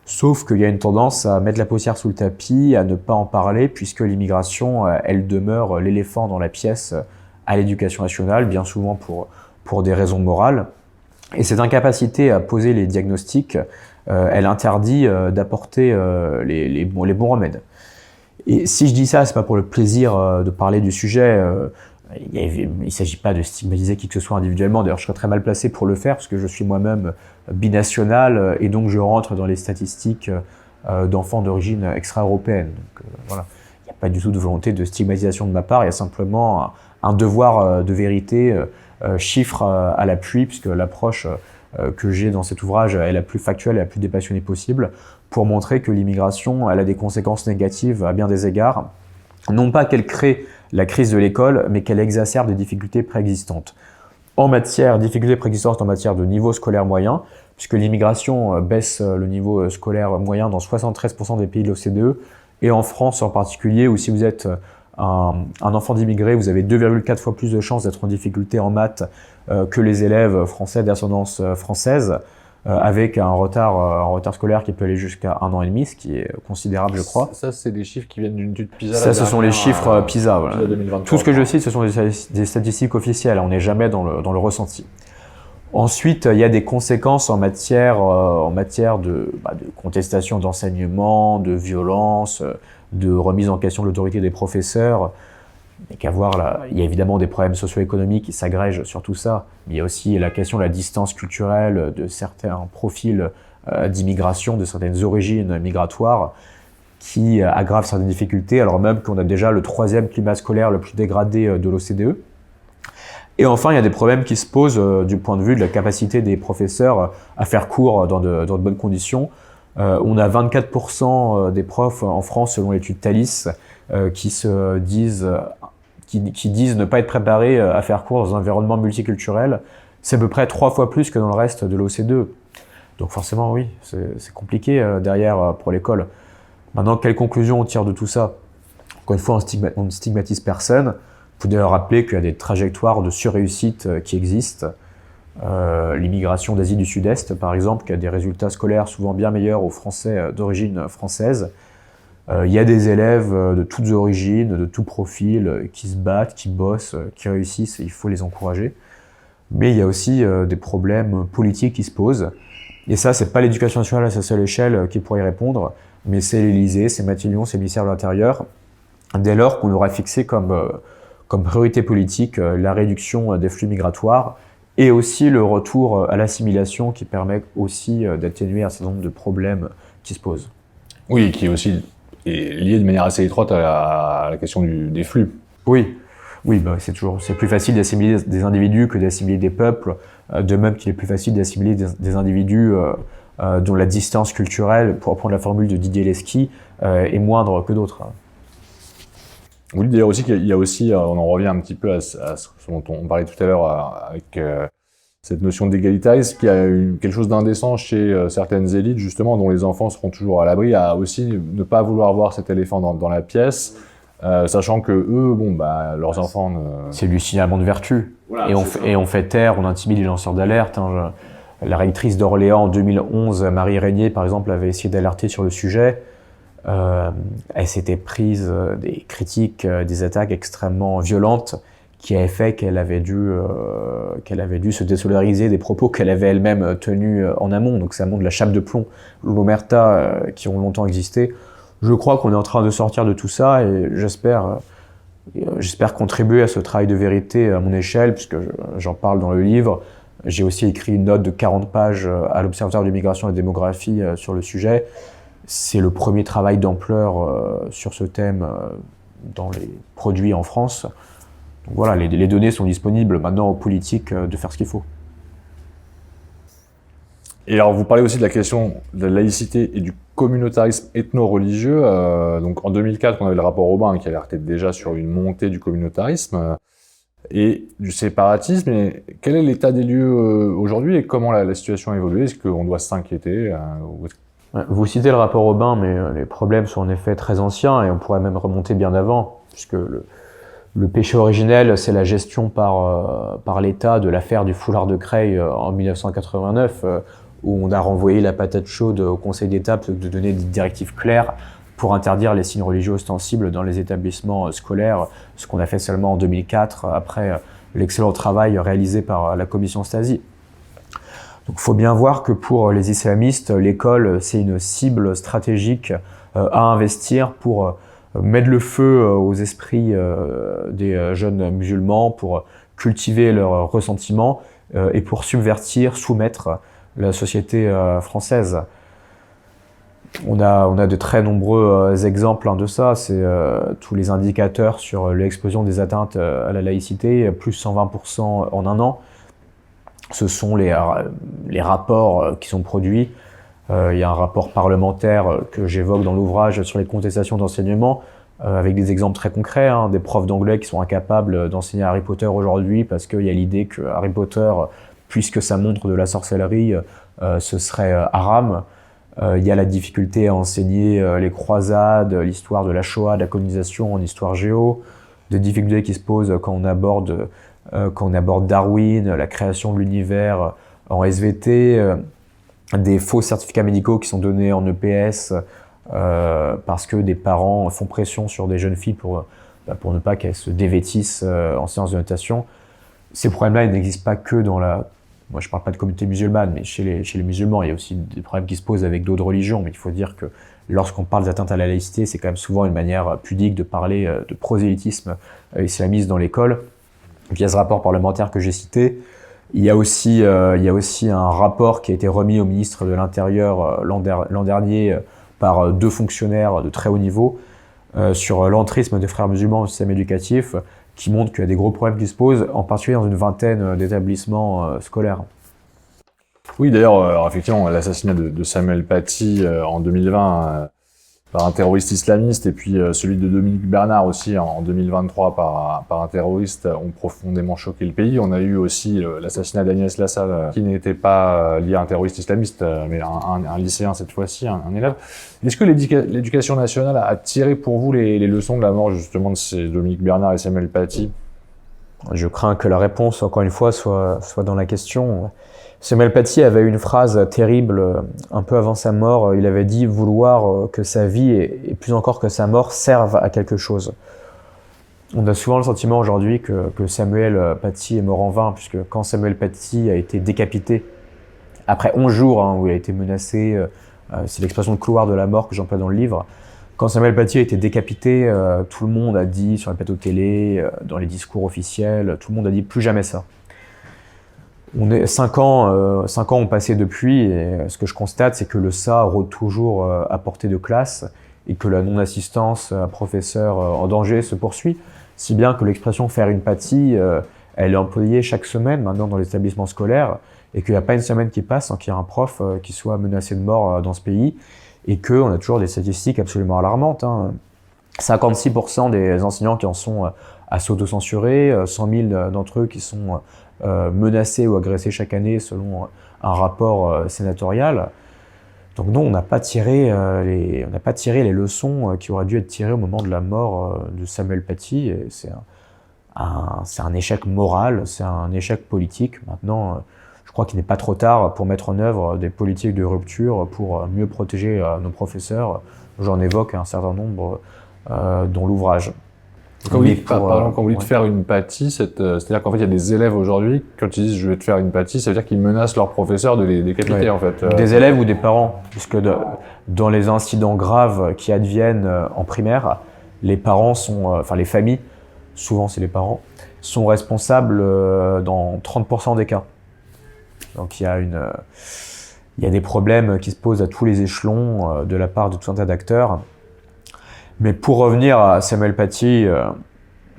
A: Sauf qu'il y a une tendance à mettre la poussière sous le tapis, à ne pas en parler, puisque l'immigration, elle demeure l'éléphant dans la pièce à l'éducation nationale, bien souvent pour des raisons morales. Et cette incapacité à poser les diagnostics, elle interdit d'apporter les bons remèdes. Et si je dis ça, c'est pas pour le plaisir de parler du sujet. Il ne s'agit pas de stigmatiser qui que ce soit individuellement. D'ailleurs, je serais très mal placé pour le faire parce que je suis moi-même binational et donc je rentre dans les statistiques d'enfants d'origine extra-européenne. Donc voilà, il n'y a pas du tout de volonté de stigmatisation de ma part. Il y a simplement un devoir de vérité, chiffre à l'appui, puisque l'approche que j'ai dans cet ouvrage est la plus factuelle et la plus dépassionnée possible, pour montrer que l'immigration, elle a des conséquences négatives à bien des égards. Non pas qu'elle crée la crise de l'école, mais qu'elle exacerbe des difficultés préexistantes. Difficultés préexistantes en matière de niveau scolaire moyen, puisque l'immigration baisse le niveau scolaire moyen dans 73% des pays de l'OCDE, et en France en particulier, où si vous êtes un enfant d'immigré, vous avez 2,4 fois plus de chances d'être en difficulté en maths que les élèves français d'ascendance française, avec un retard scolaire qui peut aller jusqu'à 1 an et demi, ce qui est considérable, je crois.
B: Ça, c'est des chiffres qui viennent d'une étude PISA.
A: Ça, ce sont les chiffres PISA. Voilà.
B: PISA 2023.
A: Tout ce que je cite, ce sont des statistiques officielles. On n'est jamais dans le ressenti. Ensuite, il y a des conséquences en matière de contestation d'enseignement, de violence, de remise en question de l'autorité des professeurs. Il y a évidemment des problèmes socio-économiques qui s'agrègent sur tout ça, mais il y a aussi la question de la distance culturelle de certains profils d'immigration, de certaines origines migratoires, qui aggravent certaines difficultés, alors même qu'on a déjà le 3e climat scolaire le plus dégradé de l'OCDE. Et enfin, il y a des problèmes qui se posent du point de vue de la capacité des professeurs à faire cours dans de bonnes conditions. On a 24% des profs en France, selon l'étude Thalys, qui disent ne pas être préparés à faire cours dans un environnement multiculturel. C'est à peu près 3 fois plus que dans le reste de l'OCDE. Donc forcément, oui, c'est compliqué derrière pour l'école. Maintenant, quelle conclusion on tire de tout ça? Encore une fois, on ne stigmatise personne. Il faut d'ailleurs rappeler qu'il y a des trajectoires de surréussite qui existent. L'immigration d'Asie du Sud-Est, par exemple, qui a des résultats scolaires souvent bien meilleurs aux Français d'origine française. Il y a des élèves de toutes origines, de tout profil, qui se battent, qui bossent, qui réussissent, et il faut les encourager. Mais il y a aussi des problèmes politiques qui se posent. Et ça, c'est pas l'éducation nationale à sa seule échelle qui pourrait y répondre, mais c'est l'Élysée, c'est Matignon, c'est le ministère de l'Intérieur. Dès lors qu'on aura fixé comme priorité politique la réduction des flux migratoires et aussi le retour à l'assimilation qui permet aussi d'atténuer un certain nombre de problèmes qui se posent.
B: Oui, qui est aussi lié de manière assez étroite à la question des flux.
A: Oui, c'est plus facile d'assimiler des individus que d'assimiler des peuples, de même qu'il est plus facile d'assimiler des individus dont la distance culturelle, pour reprendre la formule de Didier Lesky, est moindre que d'autres.
B: Vous dites d'ailleurs aussi qu'il y a aussi, on en revient un petit peu à ce dont on parlait tout à l'heure avec cette notion d'égalitarisme, qu'il y a quelque chose d'indécent chez certaines élites, justement, dont les enfants seront toujours à l'abri, à aussi ne pas vouloir voir cet éléphant dans la pièce, sachant que eux, leurs enfants ne...
A: C'est du signalement de vertu. Voilà, et on fait taire, on intimide les lanceurs d'alerte. La rectrice d'Orléans en 2011, Marie Régnier, par exemple, avait essayé d'alerter sur le sujet. Elle s'était prise des critiques, des attaques extrêmement violentes qui avaient fait qu'elle avait dû se désolidariser des propos qu'elle avait elle-même tenus en amont. Donc ça montre la chape de plomb, l'omerta qui ont longtemps existé. Je crois qu'on est en train de sortir de tout ça et j'espère contribuer à ce travail de vérité à mon échelle, puisque j'en parle dans le livre. J'ai aussi écrit une note de 40 pages à l'Observatoire de l'immigration et de la démographie sur le sujet. C'est le premier travail d'ampleur sur ce thème dans les produits en France. Donc voilà, les données sont disponibles maintenant aux politiques de faire ce qu'il faut.
B: Et alors, vous parlez aussi de la question de la laïcité et du communautarisme ethno-religieux. Donc en 2004, on avait le rapport Aubin qui alertait déjà sur une montée du communautarisme et du séparatisme. Et quel est l'état des lieux aujourd'hui et comment la situation a évolué? Est-ce qu'on doit s'inquiéter
A: Vous citez le rapport Aubin, mais les problèmes sont en effet très anciens et on pourrait même remonter bien avant, puisque le péché originel, c'est la gestion par l'État de l'affaire du foulard de Creil en 1989, où on a renvoyé la patate chaude au Conseil d'État de donner des directives claires pour interdire les signes religieux ostensibles dans les établissements scolaires, ce qu'on a fait seulement en 2004, après l'excellent travail réalisé par la commission Stasi. Donc il faut bien voir que pour les islamistes, l'école, c'est une cible stratégique à investir pour mettre le feu aux esprits des jeunes musulmans, pour cultiver leurs ressentiments et pour subvertir, soumettre la société française. On a de très nombreux exemples de ça. C'est tous les indicateurs sur l'explosion des atteintes à la laïcité, plus 120% en un an. Ce sont les rapports qui sont produits. Il y a un rapport parlementaire que j'évoque dans l'ouvrage sur les contestations d'enseignement, avec des exemples très concrets, des profs d'anglais qui sont incapables d'enseigner Harry Potter aujourd'hui parce qu'il y a l'idée que Harry Potter, puisque ça montre de la sorcellerie, ce serait haram. Il y a la difficulté à enseigner les croisades, l'histoire de la Shoah, de la colonisation en histoire géo, des difficultés qui se posent quand on aborde Darwin, la création de l'univers en SVT, des faux certificats médicaux qui sont donnés en EPS parce que des parents font pression sur des jeunes filles pour ne pas qu'elles se dévêtissent en séance de natation. Ces problèmes-là, ils n'existent pas que dans la moi je parle pas de communauté musulmane, mais chez les musulmans, il y a aussi des problèmes qui se posent avec d'autres religions, mais il faut dire que lorsqu'on parle d'atteinte à la laïcité, c'est quand même souvent une manière pudique de parler de prosélytisme islamiste dans l'école. Il y a ce rapport parlementaire que j'ai cité. Il y a aussi un rapport qui a été remis au ministre de l'Intérieur l'an dernier par deux fonctionnaires de très haut niveau sur l'entrisme des frères musulmans au système éducatif, qui montre qu'il y a des gros problèmes qui se posent, en particulier dans une vingtaine d'établissements scolaires.
B: Oui, d'ailleurs, effectivement, l'assassinat de Samuel Paty en 2020 par un terroriste islamiste, et puis celui de Dominique Bernard aussi en 2023 par un terroriste ont profondément choqué le pays. On a eu aussi l'assassinat d'Agnès Lassalle, qui n'était pas lié à un terroriste islamiste, mais un lycéen cette fois-ci, un élève. Est-ce que l'éducation nationale a tiré pour vous les leçons de la mort justement de ces Dominique Bernard et Samuel Paty?
A: Je crains que la réponse, encore une fois, soit dans la question. Samuel Paty avait une phrase terrible un peu avant sa mort. Il avait dit vouloir que sa vie et plus encore que sa mort servent à quelque chose. On a souvent le sentiment aujourd'hui que Samuel Paty est mort en vain, puisque quand Samuel Paty a été décapité, après 11 jours où il a été menacé, c'est l'expression de couloir de la mort que j'emploie dans le livre, quand Samuel Paty a été décapité, tout le monde a dit sur les plateaux de télé, dans les discours officiels, tout le monde a dit plus jamais ça. 5 ans ont passé depuis, et ce que je constate, c'est que le ça rôde toujours à portée de classe et que la non-assistance à professeur en danger se poursuit, si bien que l'expression faire une Paty, elle est employée chaque semaine maintenant dans les établissements scolaires, et qu'il n'y a pas une semaine qui passe sans qu'il y ait un prof qui soit menacé de mort dans ce pays, et qu'on a toujours des statistiques absolument alarmantes. 56% des enseignants qui en sont à s'autocensurer, 100 000 d'entre eux qui sont menacés ou agressés chaque année selon un rapport sénatorial. Donc non, on n'a pas tiré les leçons qui auraient dû être tirées au moment de la mort de Samuel Paty. Et c'est un échec moral, c'est un échec politique. Maintenant, je crois qu'il n'est pas trop tard pour mettre en œuvre des politiques de rupture pour mieux protéger nos professeurs. J'en évoque un certain nombre dans l'ouvrage.
B: Quand vous dites faire une Paty, c'est-à-dire qu'en fait, il y a des élèves aujourd'hui, quand ils disent « je vais te faire une Paty », ça veut dire qu'ils menacent leurs professeurs de les décapiter, en fait.
A: Des élèves ou des parents, puisque dans les incidents graves qui adviennent en primaire, les parents les familles, souvent c'est les parents, sont responsables dans 30% des cas. Donc il y a des problèmes qui se posent à tous les échelons de la part de tout un tas d'acteurs. Mais pour revenir à Samuel Paty,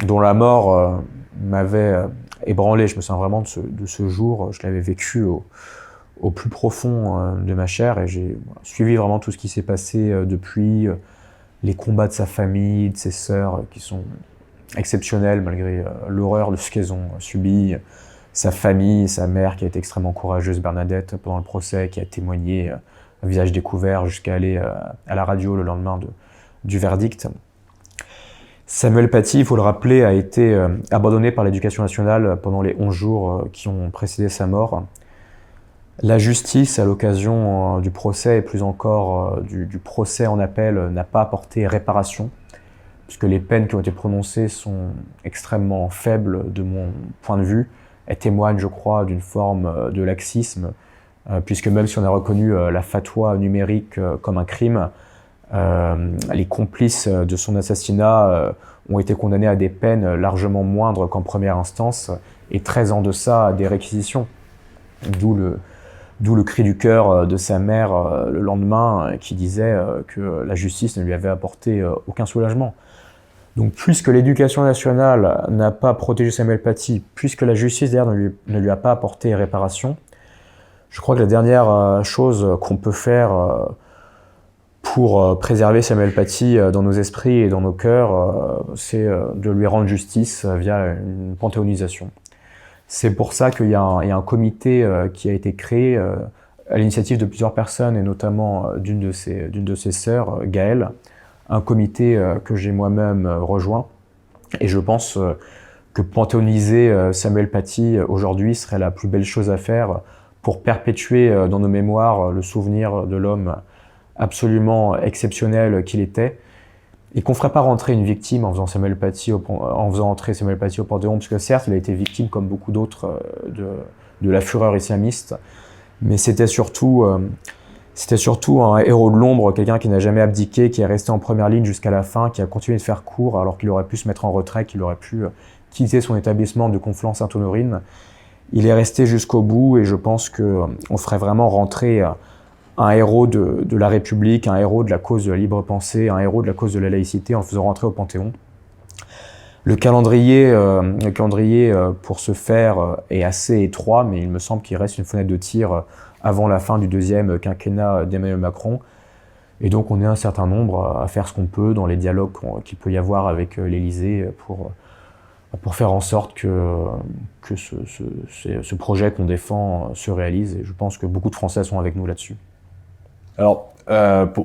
A: dont la mort m'avait ébranlé, je me souviens vraiment de ce jour, je l'avais vécu au plus profond de ma chair, et j'ai suivi vraiment tout ce qui s'est passé depuis, les combats de sa famille, de ses sœurs, qui sont exceptionnels malgré l'horreur de ce qu'elles ont subi, sa famille, sa mère qui a été extrêmement courageuse, Bernadette, pendant le procès, qui a témoigné à visage découvert jusqu'à aller à la radio le lendemain du verdict. Samuel Paty, il faut le rappeler, a été abandonné par l'éducation nationale pendant les 11 jours qui ont précédé sa mort. La justice, à l'occasion du procès et plus encore du procès en appel, n'a pas apporté réparation, puisque les peines qui ont été prononcées sont extrêmement faibles de mon point de vue. Elles témoignent, je crois, d'une forme de laxisme, puisque même si on a reconnu la fatwa numérique comme un crime, les complices de son assassinat ont été condamnés à des peines largement moindres qu'en première instance et très en deçà des réquisitions. D'où le cri du cœur de sa mère le lendemain qui disait que la justice ne lui avait apporté aucun soulagement. Donc puisque l'éducation nationale n'a pas protégé Samuel Paty, puisque la justice d'ailleurs ne lui a pas apporté réparation, je crois que la dernière chose qu'on peut faire pour préserver Samuel Paty dans nos esprits et dans nos cœurs, c'est de lui rendre justice via une panthéonisation. C'est pour ça qu'il y a un comité qui a été créé à l'initiative de plusieurs personnes, et notamment d'une de ses sœurs, Gaëlle, un comité que j'ai moi-même rejoint. Et je pense que panthéoniser Samuel Paty aujourd'hui serait la plus belle chose à faire pour perpétuer dans nos mémoires le souvenir de l'homme absolument exceptionnel qu'il était, et qu'on ne ferait pas rentrer une victime en faisant entrer Samuel Paty au Panthéon, parce que certes, il a été victime, comme beaucoup d'autres, de la fureur islamiste. Mais c'était surtout un héros de l'ombre, quelqu'un qui n'a jamais abdiqué, qui est resté en première ligne jusqu'à la fin, qui a continué de faire court alors qu'il aurait pu se mettre en retrait, qu'il aurait pu quitter son établissement de Conflans-Sainte-Honorine. Il est resté jusqu'au bout et je pense qu'on ferait vraiment rentrer un héros de la République, un héros de la cause de la libre pensée, un héros de la cause de la laïcité en le faisant rentrer au Panthéon. Le calendrier pour ce faire est assez étroit, mais il me semble qu'il reste une fenêtre de tir avant la fin du deuxième quinquennat d'Emmanuel Macron. Et donc on est un certain nombre à faire ce qu'on peut dans les dialogues qu'il peut y avoir avec l'Élysée pour faire en sorte que ce projet qu'on défend se réalise. Et je pense que beaucoup de Français sont avec nous là-dessus.
B: Alors,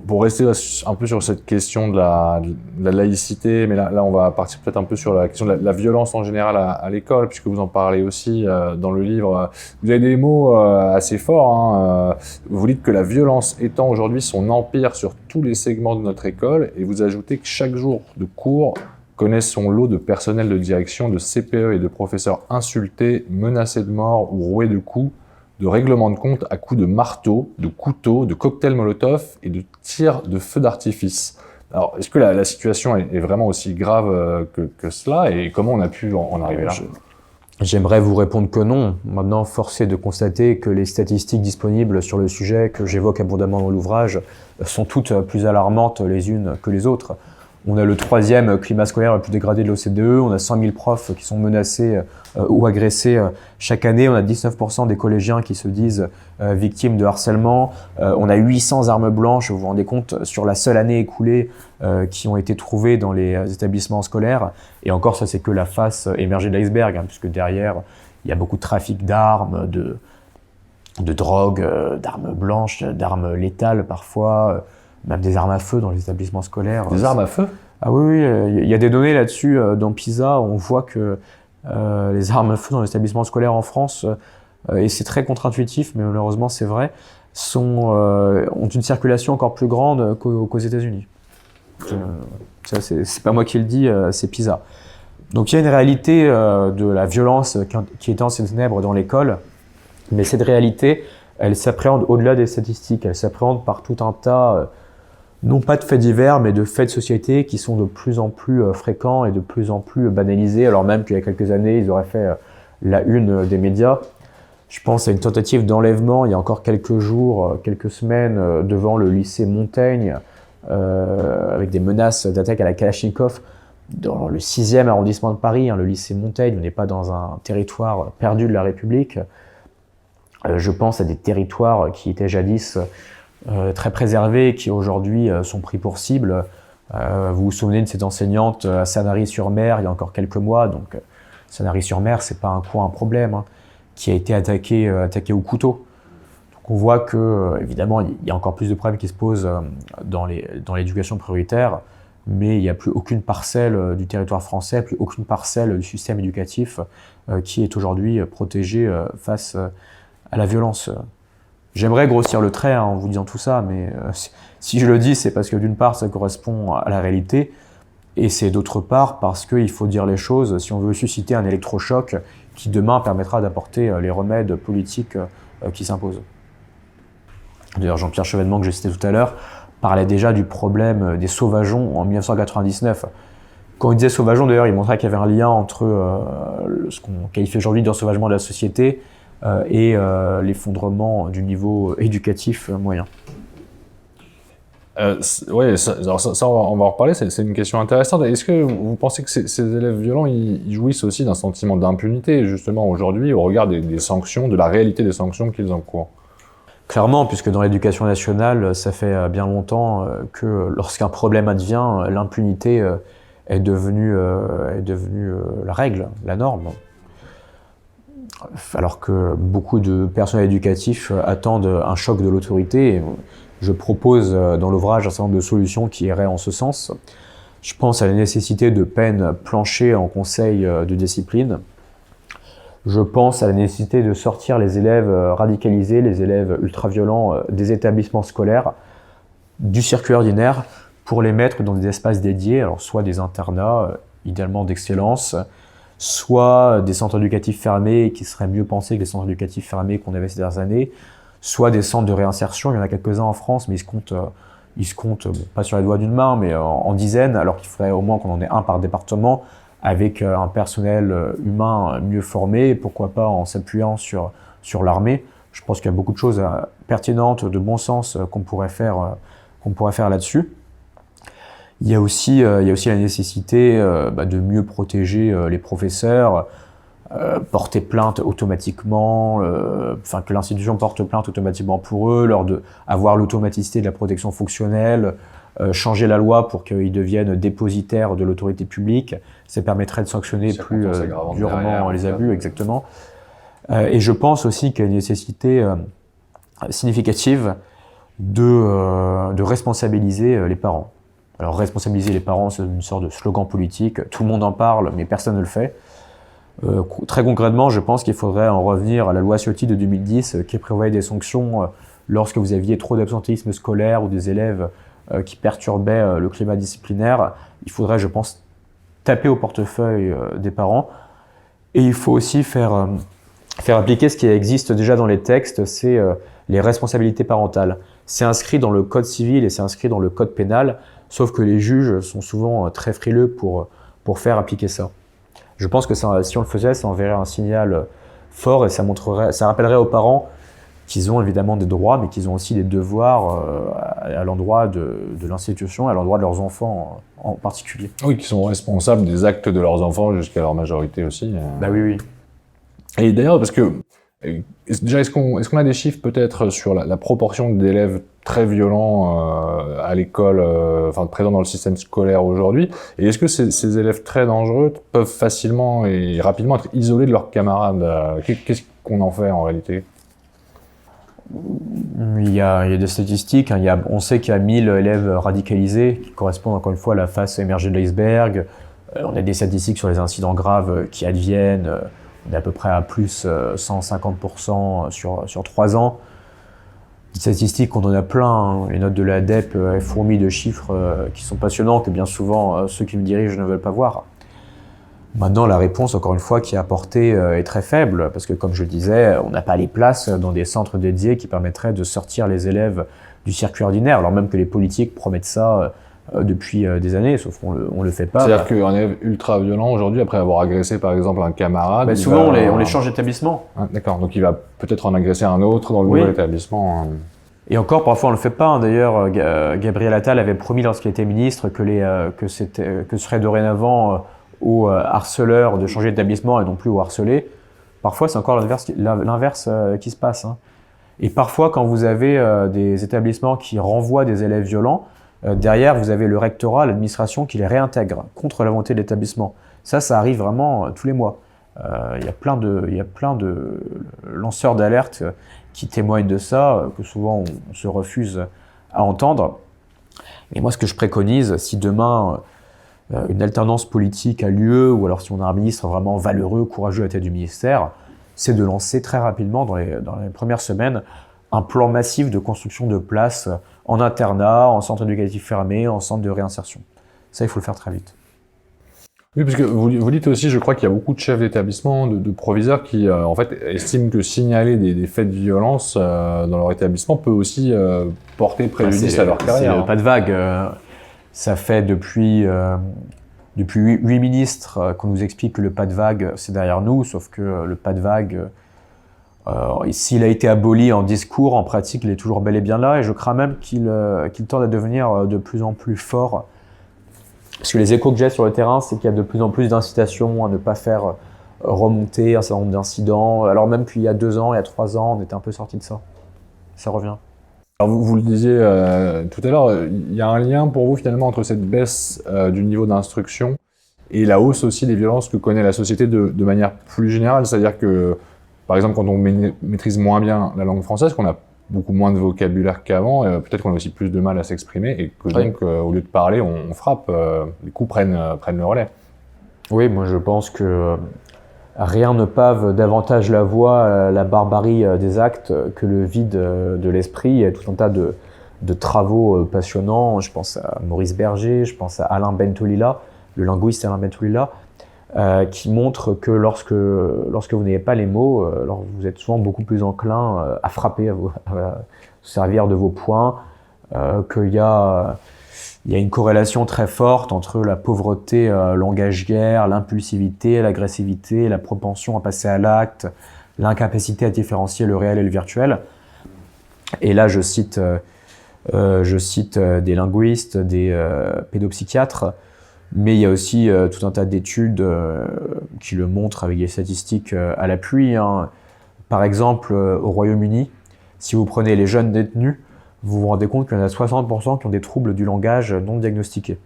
B: pour rester un peu sur cette question de la laïcité, mais là on va partir peut-être un peu sur la question de la violence en général à l'école, puisque vous en parlez aussi dans le livre. Vous avez des mots assez forts, hein. Vous dites que la violence étend aujourd'hui son empire sur tous les segments de notre école, et vous ajoutez que chaque jour de cours connaît son lot de personnel de direction, de CPE et de professeurs insultés, menacés de mort ou roués de coups, de règlements de compte à coups de marteau, de couteau, de cocktails Molotov et de tirs de feux d'artifice. Alors, est-ce que la situation est vraiment aussi grave que cela, et comment on a pu en arriver là ?
A: J'aimerais vous répondre que non. Maintenant, force est de constater que les statistiques disponibles sur le sujet que j'évoque abondamment dans l'ouvrage sont toutes plus alarmantes les unes que les autres. On a le 3e climat scolaire le plus dégradé de l'OCDE, on a 100 000 profs qui sont menacés ou agressés chaque année, on a 19% des collégiens qui se disent victimes de harcèlement, on a 800 armes blanches, vous vous rendez compte, sur la seule année écoulée qui ont été trouvées dans les établissements scolaires. Et encore, ça c'est que la face émergée de l'iceberg, hein, puisque derrière, il y a beaucoup de trafic d'armes, de drogue, d'armes blanches, d'armes létales parfois, même des armes à feu dans les établissements scolaires.
B: Des armes à feu ?
A: Ah oui, il y a des données là-dessus. Dans PISA, on voit que les armes à feu dans les établissements scolaires en France, et c'est très contre-intuitif, mais malheureusement c'est vrai, ont une circulation encore plus grande qu'aux États-Unis. Ça, c'est pas moi qui le dis, c'est PISA. Donc il y a une réalité de la violence qui étend ses ténèbres dans l'école, mais cette réalité, elle s'appréhende au-delà des statistiques, elle s'appréhende par tout un tas non pas de faits divers, mais de faits de société qui sont de plus en plus fréquents et de plus en plus banalisés, alors même qu'il y a quelques années, ils auraient fait la une des médias. Je pense à une tentative d'enlèvement il y a encore quelques jours, quelques semaines, devant le lycée Montaigne, avec des menaces d'attaque à la Kalachnikov, dans le 6e arrondissement de Paris, hein, le lycée Montaigne. On n'est pas dans un territoire perdu de la République. Je pense à des territoires qui étaient jadis très préservés, qui aujourd'hui sont pris pour cible. Vous vous souvenez de cette enseignante à Sanary-sur-Mer il y a encore quelques mois, donc Sanary-sur-Mer, c'est pas un coin, un problème, hein, qui a été attaqué au couteau. Donc on voit que, évidemment, il y a encore plus de problèmes qui se posent dans l'éducation prioritaire, mais il n'y a plus aucune parcelle du territoire français, plus aucune parcelle du système éducatif qui est aujourd'hui protégée face à la violence. J'aimerais grossir le trait en vous disant tout ça, mais si je le dis, c'est parce que d'une part, ça correspond à la réalité, et c'est d'autre part parce qu'il faut dire les choses si on veut susciter un électrochoc qui demain permettra d'apporter les remèdes politiques qui s'imposent. D'ailleurs, Jean-Pierre Chevènement, que j'ai cité tout à l'heure, parlait déjà du problème des sauvageons en 1999. Quand il disait sauvageons, d'ailleurs, il montrait qu'il y avait un lien entre ce qu'on qualifie aujourd'hui d'ensauvagement de la société et l'effondrement du niveau éducatif moyen.
B: Oui, ça, on va en reparler, c'est une question intéressante. Est-ce que vous pensez que ces élèves violents, ils jouissent aussi d'un sentiment d'impunité, justement, aujourd'hui, au regard des sanctions, de la réalité des sanctions qu'ils encourent ?
A: Clairement, puisque dans l'éducation nationale, ça fait bien longtemps que lorsqu'un problème advient, l'impunité est devenue la règle, la norme. Alors que beaucoup de personnels éducatifs attendent un choc de l'autorité. Je propose dans l'ouvrage un certain nombre de solutions qui iraient en ce sens. Je pense à la nécessité de peines planchées en conseil de discipline. Je pense à la nécessité de sortir les élèves radicalisés, les élèves ultra-violents des établissements scolaires, du circuit ordinaire, pour les mettre dans des espaces dédiés, alors soit des internats, idéalement d'excellence, soit des centres éducatifs fermés qui seraient mieux pensés que les centres éducatifs fermés qu'on avait ces dernières années, soit des centres de réinsertion. Il y en a quelques-uns en France, mais ils se comptent bon, pas sur les doigts d'une main, mais en dizaines, alors qu'il faudrait au moins qu'on en ait un par département, avec un personnel humain mieux formé, et pourquoi pas en s'appuyant sur l'armée. Je pense qu'il y a beaucoup de choses pertinentes, de bon sens qu'on pourrait faire là-dessus. Il y a aussi la nécessité de mieux protéger les professeurs, porter plainte automatiquement, que l'institution porte plainte automatiquement pour eux, avoir l'automaticité de la protection fonctionnelle, changer la loi pour qu'ils deviennent dépositaires de l'autorité publique. Ça permettrait de sanctionner plus durement les abus, exactement. Et je pense aussi qu'il y a une nécessité significative de responsabiliser les parents. Alors responsabiliser les parents, c'est une sorte de slogan politique, tout le monde en parle, mais personne ne le fait. Très concrètement, je pense qu'il faudrait en revenir à la loi Ciotti de 2010 qui prévoyait des sanctions lorsque vous aviez trop d'absentéisme scolaire ou des élèves qui perturbaient le climat disciplinaire. Il faudrait, je pense, taper au portefeuille des parents. Et il faut aussi faire appliquer ce qui existe déjà dans les textes, c'est les responsabilités parentales. C'est inscrit dans le code civil et c'est inscrit dans le code pénal, sauf que les juges sont souvent très frileux pour faire appliquer ça. Je pense que ça, si on le faisait, ça enverrait un signal fort et ça rappellerait aux parents qu'ils ont évidemment des droits, mais qu'ils ont aussi des devoirs à l'endroit de l'institution, à l'endroit de leurs enfants en particulier.
B: Oui, qui sont responsables des actes de leurs enfants jusqu'à leur majorité aussi.
A: Bah oui.
B: Et d'ailleurs, parce que déjà, est-ce qu'on a des chiffres peut-être sur la proportion d'élèves très violents à l'école, présents dans le système scolaire aujourd'hui? Et est-ce que ces élèves très dangereux peuvent facilement et rapidement être isolés de leurs camarades? Qu'est-ce qu'on en fait en réalité?
A: Il y a des statistiques. On sait qu'il y a 1000 élèves radicalisés qui correspondent encore une fois à la face émergée de l'iceberg. On a des statistiques sur les incidents graves qui adviennent. On est à peu près à plus 150% sur 3 ans. Des statistiques, on en a plein. Hein. Les notes de l'ADEP fourmillent de chiffres qui sont passionnants, que bien souvent ceux qui me dirigent ne veulent pas voir. Maintenant, la réponse, encore une fois, qui est apportée est très faible, parce que comme je le disais, on n'a pas les places dans des centres dédiés qui permettraient de sortir les élèves du circuit ordinaire, alors même que les politiques promettent ça depuis des années, sauf qu'on le fait pas.
B: C'est-à-dire qu'un élève ultra violent aujourd'hui, après avoir agressé par exemple un camarade...
A: souvent on les change d'établissement.
B: Ah, d'accord, donc il va peut-être en agresser un autre dans le nouvel établissement.
A: Et encore, parfois on le fait pas. Hein. D'ailleurs, Gabriel Attal avait promis lorsqu'il était ministre que ce serait dorénavant aux harceleurs de changer d'établissement et non plus aux harcelés. Parfois c'est encore l'inverse qui se passe. Hein. Et parfois quand vous avez des établissements qui renvoient des élèves violents, derrière, vous avez le rectorat, l'administration qui les réintègre contre la volonté de l'établissement. Ça arrive vraiment tous les mois. Il y a plein de lanceurs d'alerte qui témoignent de ça, que souvent on se refuse à entendre. Et moi, ce que je préconise, si demain une alternance politique a lieu, ou alors si on a un ministre vraiment valeureux, courageux à la tête du ministère, c'est de lancer très rapidement, dans les premières semaines, un plan massif de construction de places en internat, en centre éducatif fermé, en centre de réinsertion. Ça, il faut le faire très vite.
B: Oui, parce que vous dites aussi, je crois qu'il y a beaucoup de chefs d'établissement, de proviseurs qui, en fait, estiment que signaler des faits de violence dans leur établissement peut aussi porter préjudice à leur carrière.
A: C'est pas de vague. Ça fait depuis 8 ministres qu'on nous explique que le pas de vague, c'est derrière nous, sauf que le pas de vague... s'il a été aboli en discours, en pratique, il est toujours bel et bien là, et je crains même qu'il tende à devenir de plus en plus fort. Parce que les échos que j'ai sur le terrain, c'est qu'il y a de plus en plus d'incitations à ne pas faire remonter un certain nombre d'incidents, alors même qu'il y a 2 ans, il y a 3 ans, on était un peu sorti de ça. Ça revient.
B: Alors vous le disiez tout à l'heure, il y a un lien pour vous finalement entre cette baisse du niveau d'instruction et la hausse aussi des violences que connaît la société de manière plus générale, c'est-à-dire que par exemple, quand on maîtrise moins bien la langue française, qu'on a beaucoup moins de vocabulaire qu'avant, peut-être qu'on a aussi plus de mal à s'exprimer, et que donc, au lieu de parler, on frappe, les coups prennent le relais.
A: Oui, moi je pense que rien ne pave davantage la voie à la barbarie des actes que le vide de l'esprit. Il y a tout un tas de travaux passionnants. Je pense à Maurice Berger, je pense à Alain Bentolila, le linguiste Alain Bentolila,
C: qui montre que lorsque vous n'avez pas les mots, alors vous êtes souvent beaucoup plus enclin à frapper, à vous servir de vos poings, qu'il y a une corrélation très forte entre la pauvreté langagière, l'impulsivité, l'agressivité, la propension à passer à l'acte, l'incapacité à différencier le réel et le virtuel. Et là, je cite des linguistes, des pédopsychiatres, mais il y a aussi tout un tas d'études qui le montrent avec des statistiques à l'appui. Hein. Par exemple, au Royaume-Uni, si vous prenez les jeunes détenus, vous vous rendez compte qu'il y en a 60% qui ont des troubles du langage non diagnostiqués.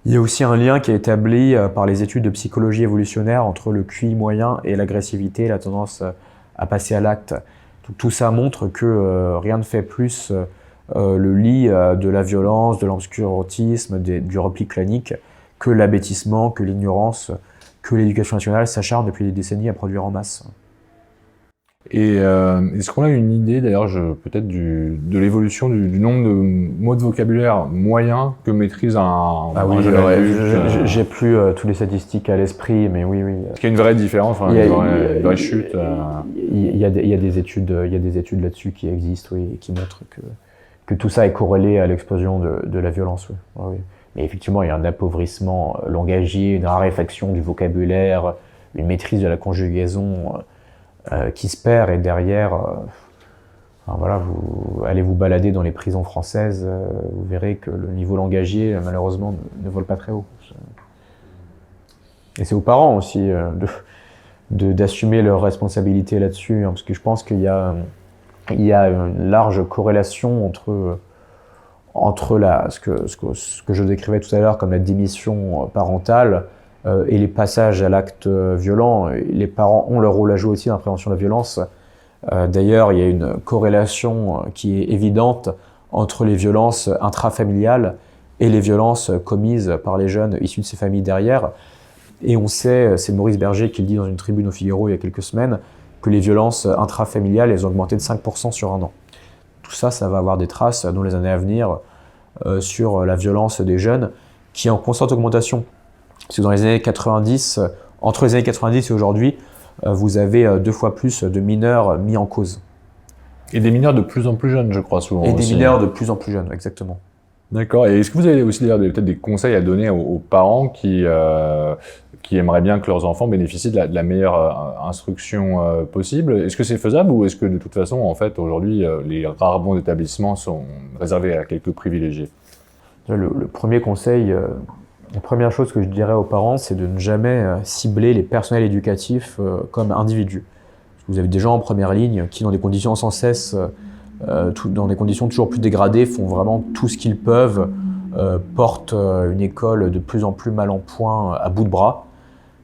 C: Il y a aussi un lien qui est établi par les études de psychologie évolutionnaire entre le QI moyen et l'agressivité, la tendance à passer à l'acte. Tout ça montre que rien ne fait plus le lit de la violence, de l'obscurantisme, du repli clanique, que l'abêtissement, que l'ignorance, que l'éducation nationale s'acharne depuis des décennies à produire en masse.
B: Et est-ce qu'on a une idée, d'ailleurs, peut-être de l'évolution du nombre de mots de vocabulaire moyens que maîtrise un jeune adulte
C: J'ai plus tous les statistiques à l'esprit, mais oui.
B: Est-ce qu'il y a une vraie différence, une vraie chute
C: Il y a des études là-dessus qui existent, oui, et qui montrent que tout ça est corrélé à l'explosion de la violence. Oui. Mais effectivement, il y a un appauvrissement langagier, une raréfaction du vocabulaire, une maîtrise de la conjugaison qui se perd, et derrière, vous allez vous balader dans les prisons françaises, vous verrez que le niveau langagier, malheureusement, ne vole pas très haut. Et c'est aux parents aussi d'assumer leurs responsabilités là-dessus, hein, parce que je pense qu'il y a une large corrélation entre ce que je décrivais tout à l'heure comme la démission parentale et les passages à l'acte violent. Les parents ont leur rôle à jouer aussi dans la prévention de la violence. D'ailleurs, il y a une corrélation qui est évidente entre les violences intrafamiliales et les violences commises par les jeunes issus de ces familles derrière. Et on sait, c'est Maurice Berger qui le dit dans une tribune au Figaro il y a quelques semaines, que les violences intrafamiliales, elles ont augmenté de 5% sur un an. Tout ça, ça va avoir des traces dans les années à venir sur la violence des jeunes, qui est en constante augmentation. Parce que dans les années 90, entre les années 90 et aujourd'hui, vous avez 2 fois plus de mineurs mis en cause.
B: Et des mineurs de plus en plus jeunes, je crois, souvent.
C: Et des mineurs de plus en plus jeunes, exactement.
B: D'accord. Et est-ce que vous avez aussi d'ailleurs peut-être des conseils à donner aux parents qui aimeraient bien que leurs enfants bénéficient de la meilleure instruction possible? Est-ce que c'est faisable, ou est-ce que de toute façon, en fait, aujourd'hui, les rares bons établissements sont réservés à quelques privilégiés?
C: Le premier conseil, la première chose que je dirais aux parents, c'est de ne jamais cibler les personnels éducatifs comme individus. Parce que vous avez des gens en première ligne qui, dans des conditions sans cesse, dans des conditions toujours plus dégradées, font vraiment tout ce qu'ils peuvent, portent une école de plus en plus mal en point à bout de bras.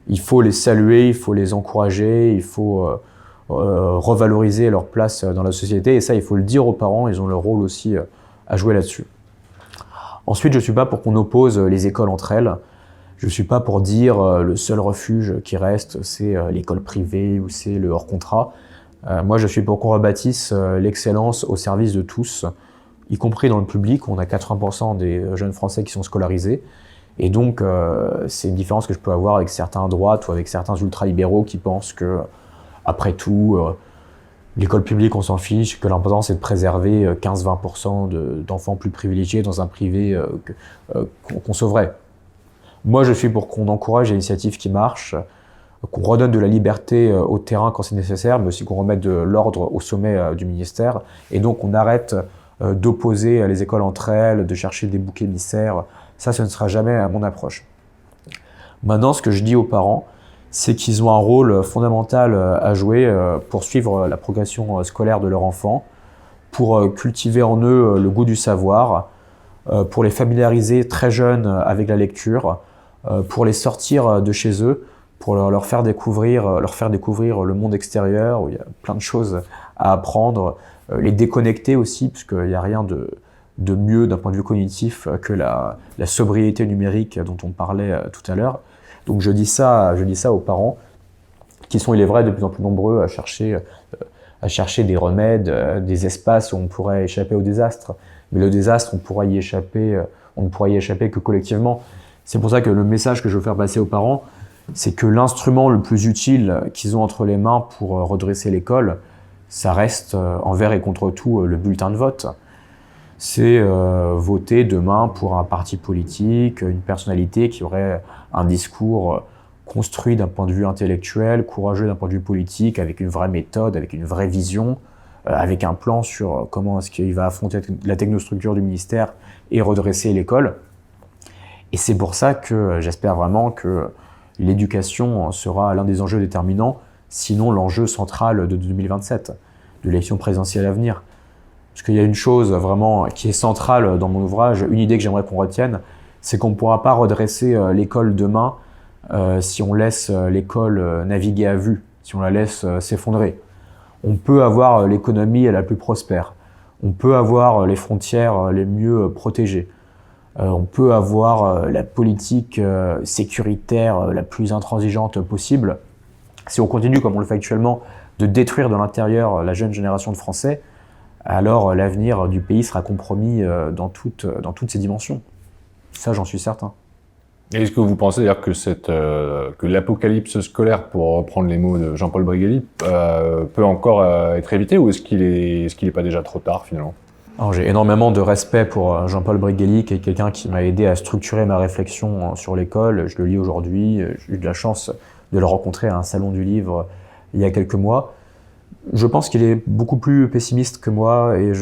C: Il faut les saluer, il faut les encourager, il faut revaloriser leur place dans la société, et ça, il faut le dire aux parents, ils ont leur rôle aussi à jouer là-dessus. Ensuite, je ne suis pas pour qu'on oppose les écoles entre elles. Je ne suis pas pour dire le seul refuge qui reste, c'est l'école privée ou c'est le hors-contrat. Moi, je suis pour qu'on rebâtisse l'excellence au service de tous, y compris dans le public. On a 80% des jeunes Français qui sont scolarisés. Et donc, c'est une différence que je peux avoir avec certains à droite ou avec certains ultra-libéraux qui pensent que, après tout, l'école publique, on s'en fiche, que l'important, c'est de préserver 15-20% d'enfants plus privilégiés dans un privé qu'on sauverait. Moi, je suis pour qu'on encourage les initiatives qui marchent, qu'on redonne de la liberté au terrain quand c'est nécessaire, mais aussi qu'on remette de l'ordre au sommet du ministère. Et donc, on arrête d'opposer les écoles entre elles, de chercher des boucs émissaires. Ça, ce ne sera jamais mon approche. Maintenant, ce que je dis aux parents, c'est qu'ils ont un rôle fondamental à jouer pour suivre la progression scolaire de leur enfant, pour cultiver en eux le goût du savoir, pour les familiariser très jeunes avec la lecture, pour les sortir de chez eux, pour leur faire découvrir le monde extérieur où il y a plein de choses à apprendre, les déconnecter aussi, puisqu'il n'y a rien de mieux d'un point de vue cognitif que la sobriété numérique dont on parlait tout à l'heure. Donc je dis ça aux parents, qui sont, il est vrai, de plus en plus nombreux à chercher des remèdes, des espaces où on pourrait échapper au désastre. Mais le désastre, on ne pourra y échapper que collectivement. C'est pour ça que le message que je veux faire passer aux parents, c'est que l'instrument le plus utile qu'ils ont entre les mains pour redresser l'école, ça reste envers et contre tout le bulletin de vote. C'est voter demain pour un parti politique, une personnalité qui aurait un discours construit d'un point de vue intellectuel, courageux d'un point de vue politique, avec une vraie méthode, avec une vraie vision, avec un plan sur comment est-ce qu'il va affronter la technostructure du ministère et redresser l'école. Et c'est pour ça que j'espère vraiment que l'éducation sera l'un des enjeux déterminants, sinon l'enjeu central de 2027, de l'élection présidentielle à venir. Parce qu'il y a une chose vraiment qui est centrale dans mon ouvrage, une idée que j'aimerais qu'on retienne, c'est qu'on ne pourra pas redresser l'école demain si on laisse l'école naviguer à vue, si on la laisse s'effondrer. On peut avoir l'économie la plus prospère, on peut avoir les frontières les mieux protégées, on peut avoir la politique sécuritaire la plus intransigeante possible. Si on continue, comme on le fait actuellement, de détruire de l'intérieur la jeune génération de Français, alors l'avenir du pays sera compromis dans toutes ses dimensions. Ça, j'en suis certain.
B: Est-ce que vous pensez d'ailleurs que, que l'apocalypse scolaire, pour reprendre les mots de Jean-Paul Bréguely, peut encore être évité, ou est-ce qu'il est pas déjà trop tard finalement?
C: Alors, j'ai énormément de respect pour Jean-Paul Bréguely, qui est quelqu'un qui m'a aidé à structurer ma réflexion sur l'école. Je le lis aujourd'hui, j'ai eu de la chance de le rencontrer à un salon du livre il y a quelques mois. Je pense qu'il est beaucoup plus pessimiste que moi, et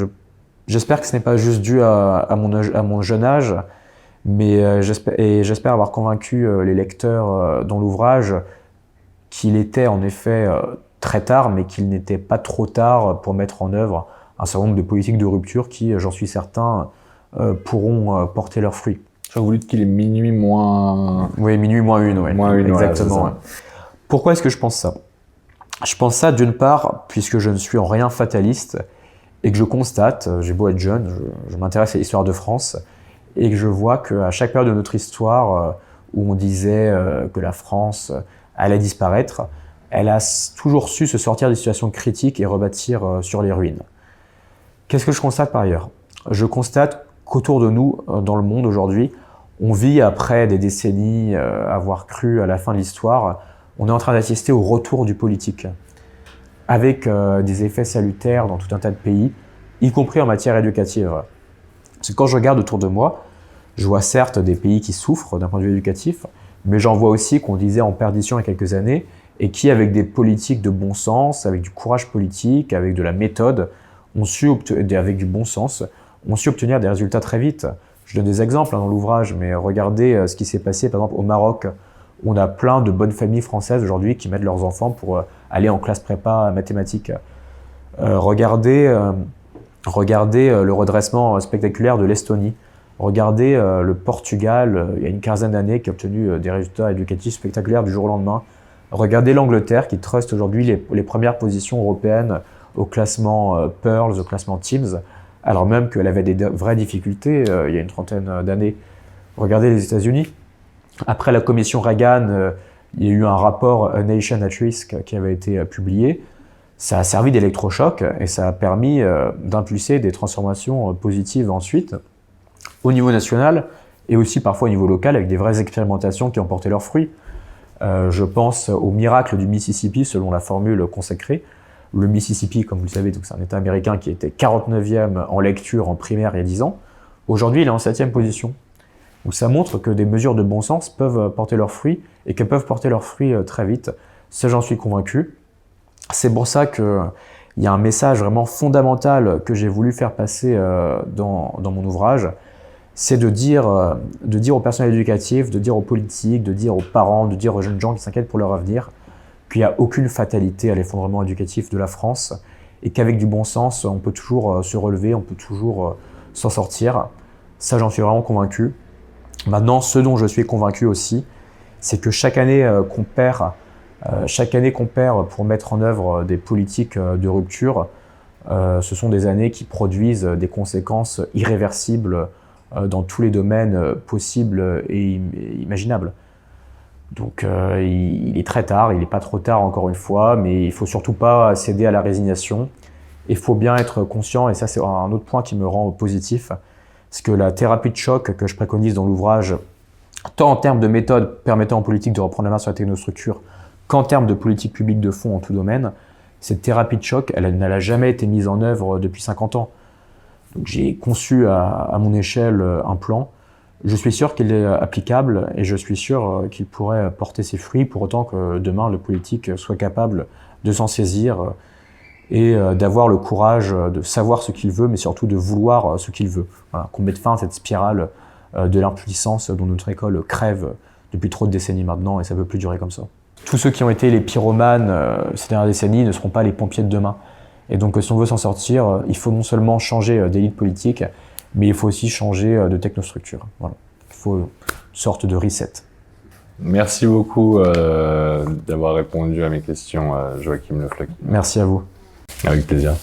C: j'espère que ce n'est pas juste dû à mon jeune âge, mais j'espère avoir convaincu les lecteurs dans l'ouvrage qu'il était en effet très tard, mais qu'il n'était pas trop tard pour mettre en œuvre un certain nombre de politiques de rupture qui, j'en suis certain, pourront porter leurs fruits.
B: Je crois que vous dites qu'il est minuit moins...
C: Oui, minuit moins une, ouais.
B: Moins une,
C: exactement.
B: Voilà,
C: ouais. Pourquoi est-ce que je pense ça? Je pense ça d'une part, puisque je ne suis en rien fataliste, et que je constate, j'ai beau être jeune, je m'intéresse à l'histoire de France, et que je vois qu'à chaque période de notre histoire où on disait que la France allait disparaître, elle a toujours su se sortir des situations critiques et rebâtir sur les ruines. Qu'est-ce que je constate par ailleurs? Je constate qu'autour de nous, dans le monde aujourd'hui, on vit après des décennies avoir cru à la fin de l'histoire, on est en train d'assister au retour du politique, avec des effets salutaires dans tout un tas de pays, y compris en matière éducative. Parce que quand je regarde autour de moi, je vois certes des pays qui souffrent d'un point de vue éducatif, mais j'en vois aussi qu'on disait en perdition il y a quelques années, et qui, avec des politiques de bon sens, avec du courage politique, avec de la méthode, avec du bon sens, ont su obtenir des résultats très vite. Je donne des exemples dans l'ouvrage, mais regardez ce qui s'est passé par exemple au Maroc. On a plein de bonnes familles françaises aujourd'hui qui mettent leurs enfants pour aller en classe prépa mathématiques. Regardez le redressement spectaculaire de l'Estonie. Regardez le Portugal, il y a une quinzaine d'années, qui a obtenu des résultats éducatifs spectaculaires du jour au lendemain. Regardez l'Angleterre qui truste aujourd'hui les premières positions européennes au classement Pearls, au classement Teams, alors même qu'elle avait des vraies difficultés il y a une trentaine d'années. Regardez les États-Unis. Après la commission Reagan, il y a eu un rapport A Nation at Risk qui avait été publié. Ça a servi d'électrochoc et ça a permis d'impulser des transformations positives ensuite, au niveau national et aussi parfois au niveau local, avec des vraies expérimentations qui ont porté leurs fruits. Je pense au miracle du Mississippi, selon la formule consacrée. Le Mississippi, comme vous le savez, c'est un État américain qui était 49e en lecture en primaire il y a 10 ans. Aujourd'hui, il est en 7e position. Donc ça montre que des mesures de bon sens peuvent porter leurs fruits et qu'elles peuvent porter leurs fruits très vite. Ça, j'en suis convaincu. C'est pour ça qu'il y a un message vraiment fondamental que j'ai voulu faire passer dans mon ouvrage. C'est de dire au personnel éducatif, de dire aux politiques, de dire aux parents, de dire aux jeunes gens qui s'inquiètent pour leur avenir qu'il n'y a aucune fatalité à l'effondrement éducatif de la France et qu'avec du bon sens, on peut toujours se relever, on peut toujours s'en sortir. Ça, j'en suis vraiment convaincu. Maintenant, ce dont je suis convaincu aussi, c'est que chaque année qu'on perd pour mettre en œuvre des politiques de rupture, ce sont des années qui produisent des conséquences irréversibles dans tous les domaines possibles et imaginables. Donc il est très tard, il n'est pas trop tard encore une fois, mais il ne faut surtout pas céder à la résignation. Il faut bien être conscient, et ça c'est un autre point qui me rend positif, c'est que la thérapie de choc que je préconise dans l'ouvrage tant en termes de méthodes permettant aux politiques de reprendre la main sur la technostructure, qu'en termes de politique publique de fond en tout domaine, cette thérapie de choc, elle n'a jamais été mise en œuvre depuis 50 ans. Donc j'ai conçu à mon échelle un plan. Je suis sûr qu'il est applicable et je suis sûr qu'il pourrait porter ses fruits pour autant que demain le politique soit capable de s'en saisir et d'avoir le courage de savoir ce qu'il veut, mais surtout de vouloir ce qu'il veut. Voilà, qu'on mette fin à cette spirale de l'impuissance dont notre école crève depuis trop de décennies maintenant et ça ne peut plus durer comme ça. Tous ceux qui ont été les pyromanes ces dernières décennies ne seront pas les pompiers de demain. Et donc si on veut s'en sortir, il faut non seulement changer d'élite politique, mais il faut aussi changer de technostructure. Voilà. Il faut une sorte de reset.
B: Merci beaucoup d'avoir répondu à mes questions, Joachim Le Floch.
C: Merci à vous.
B: Avec plaisir.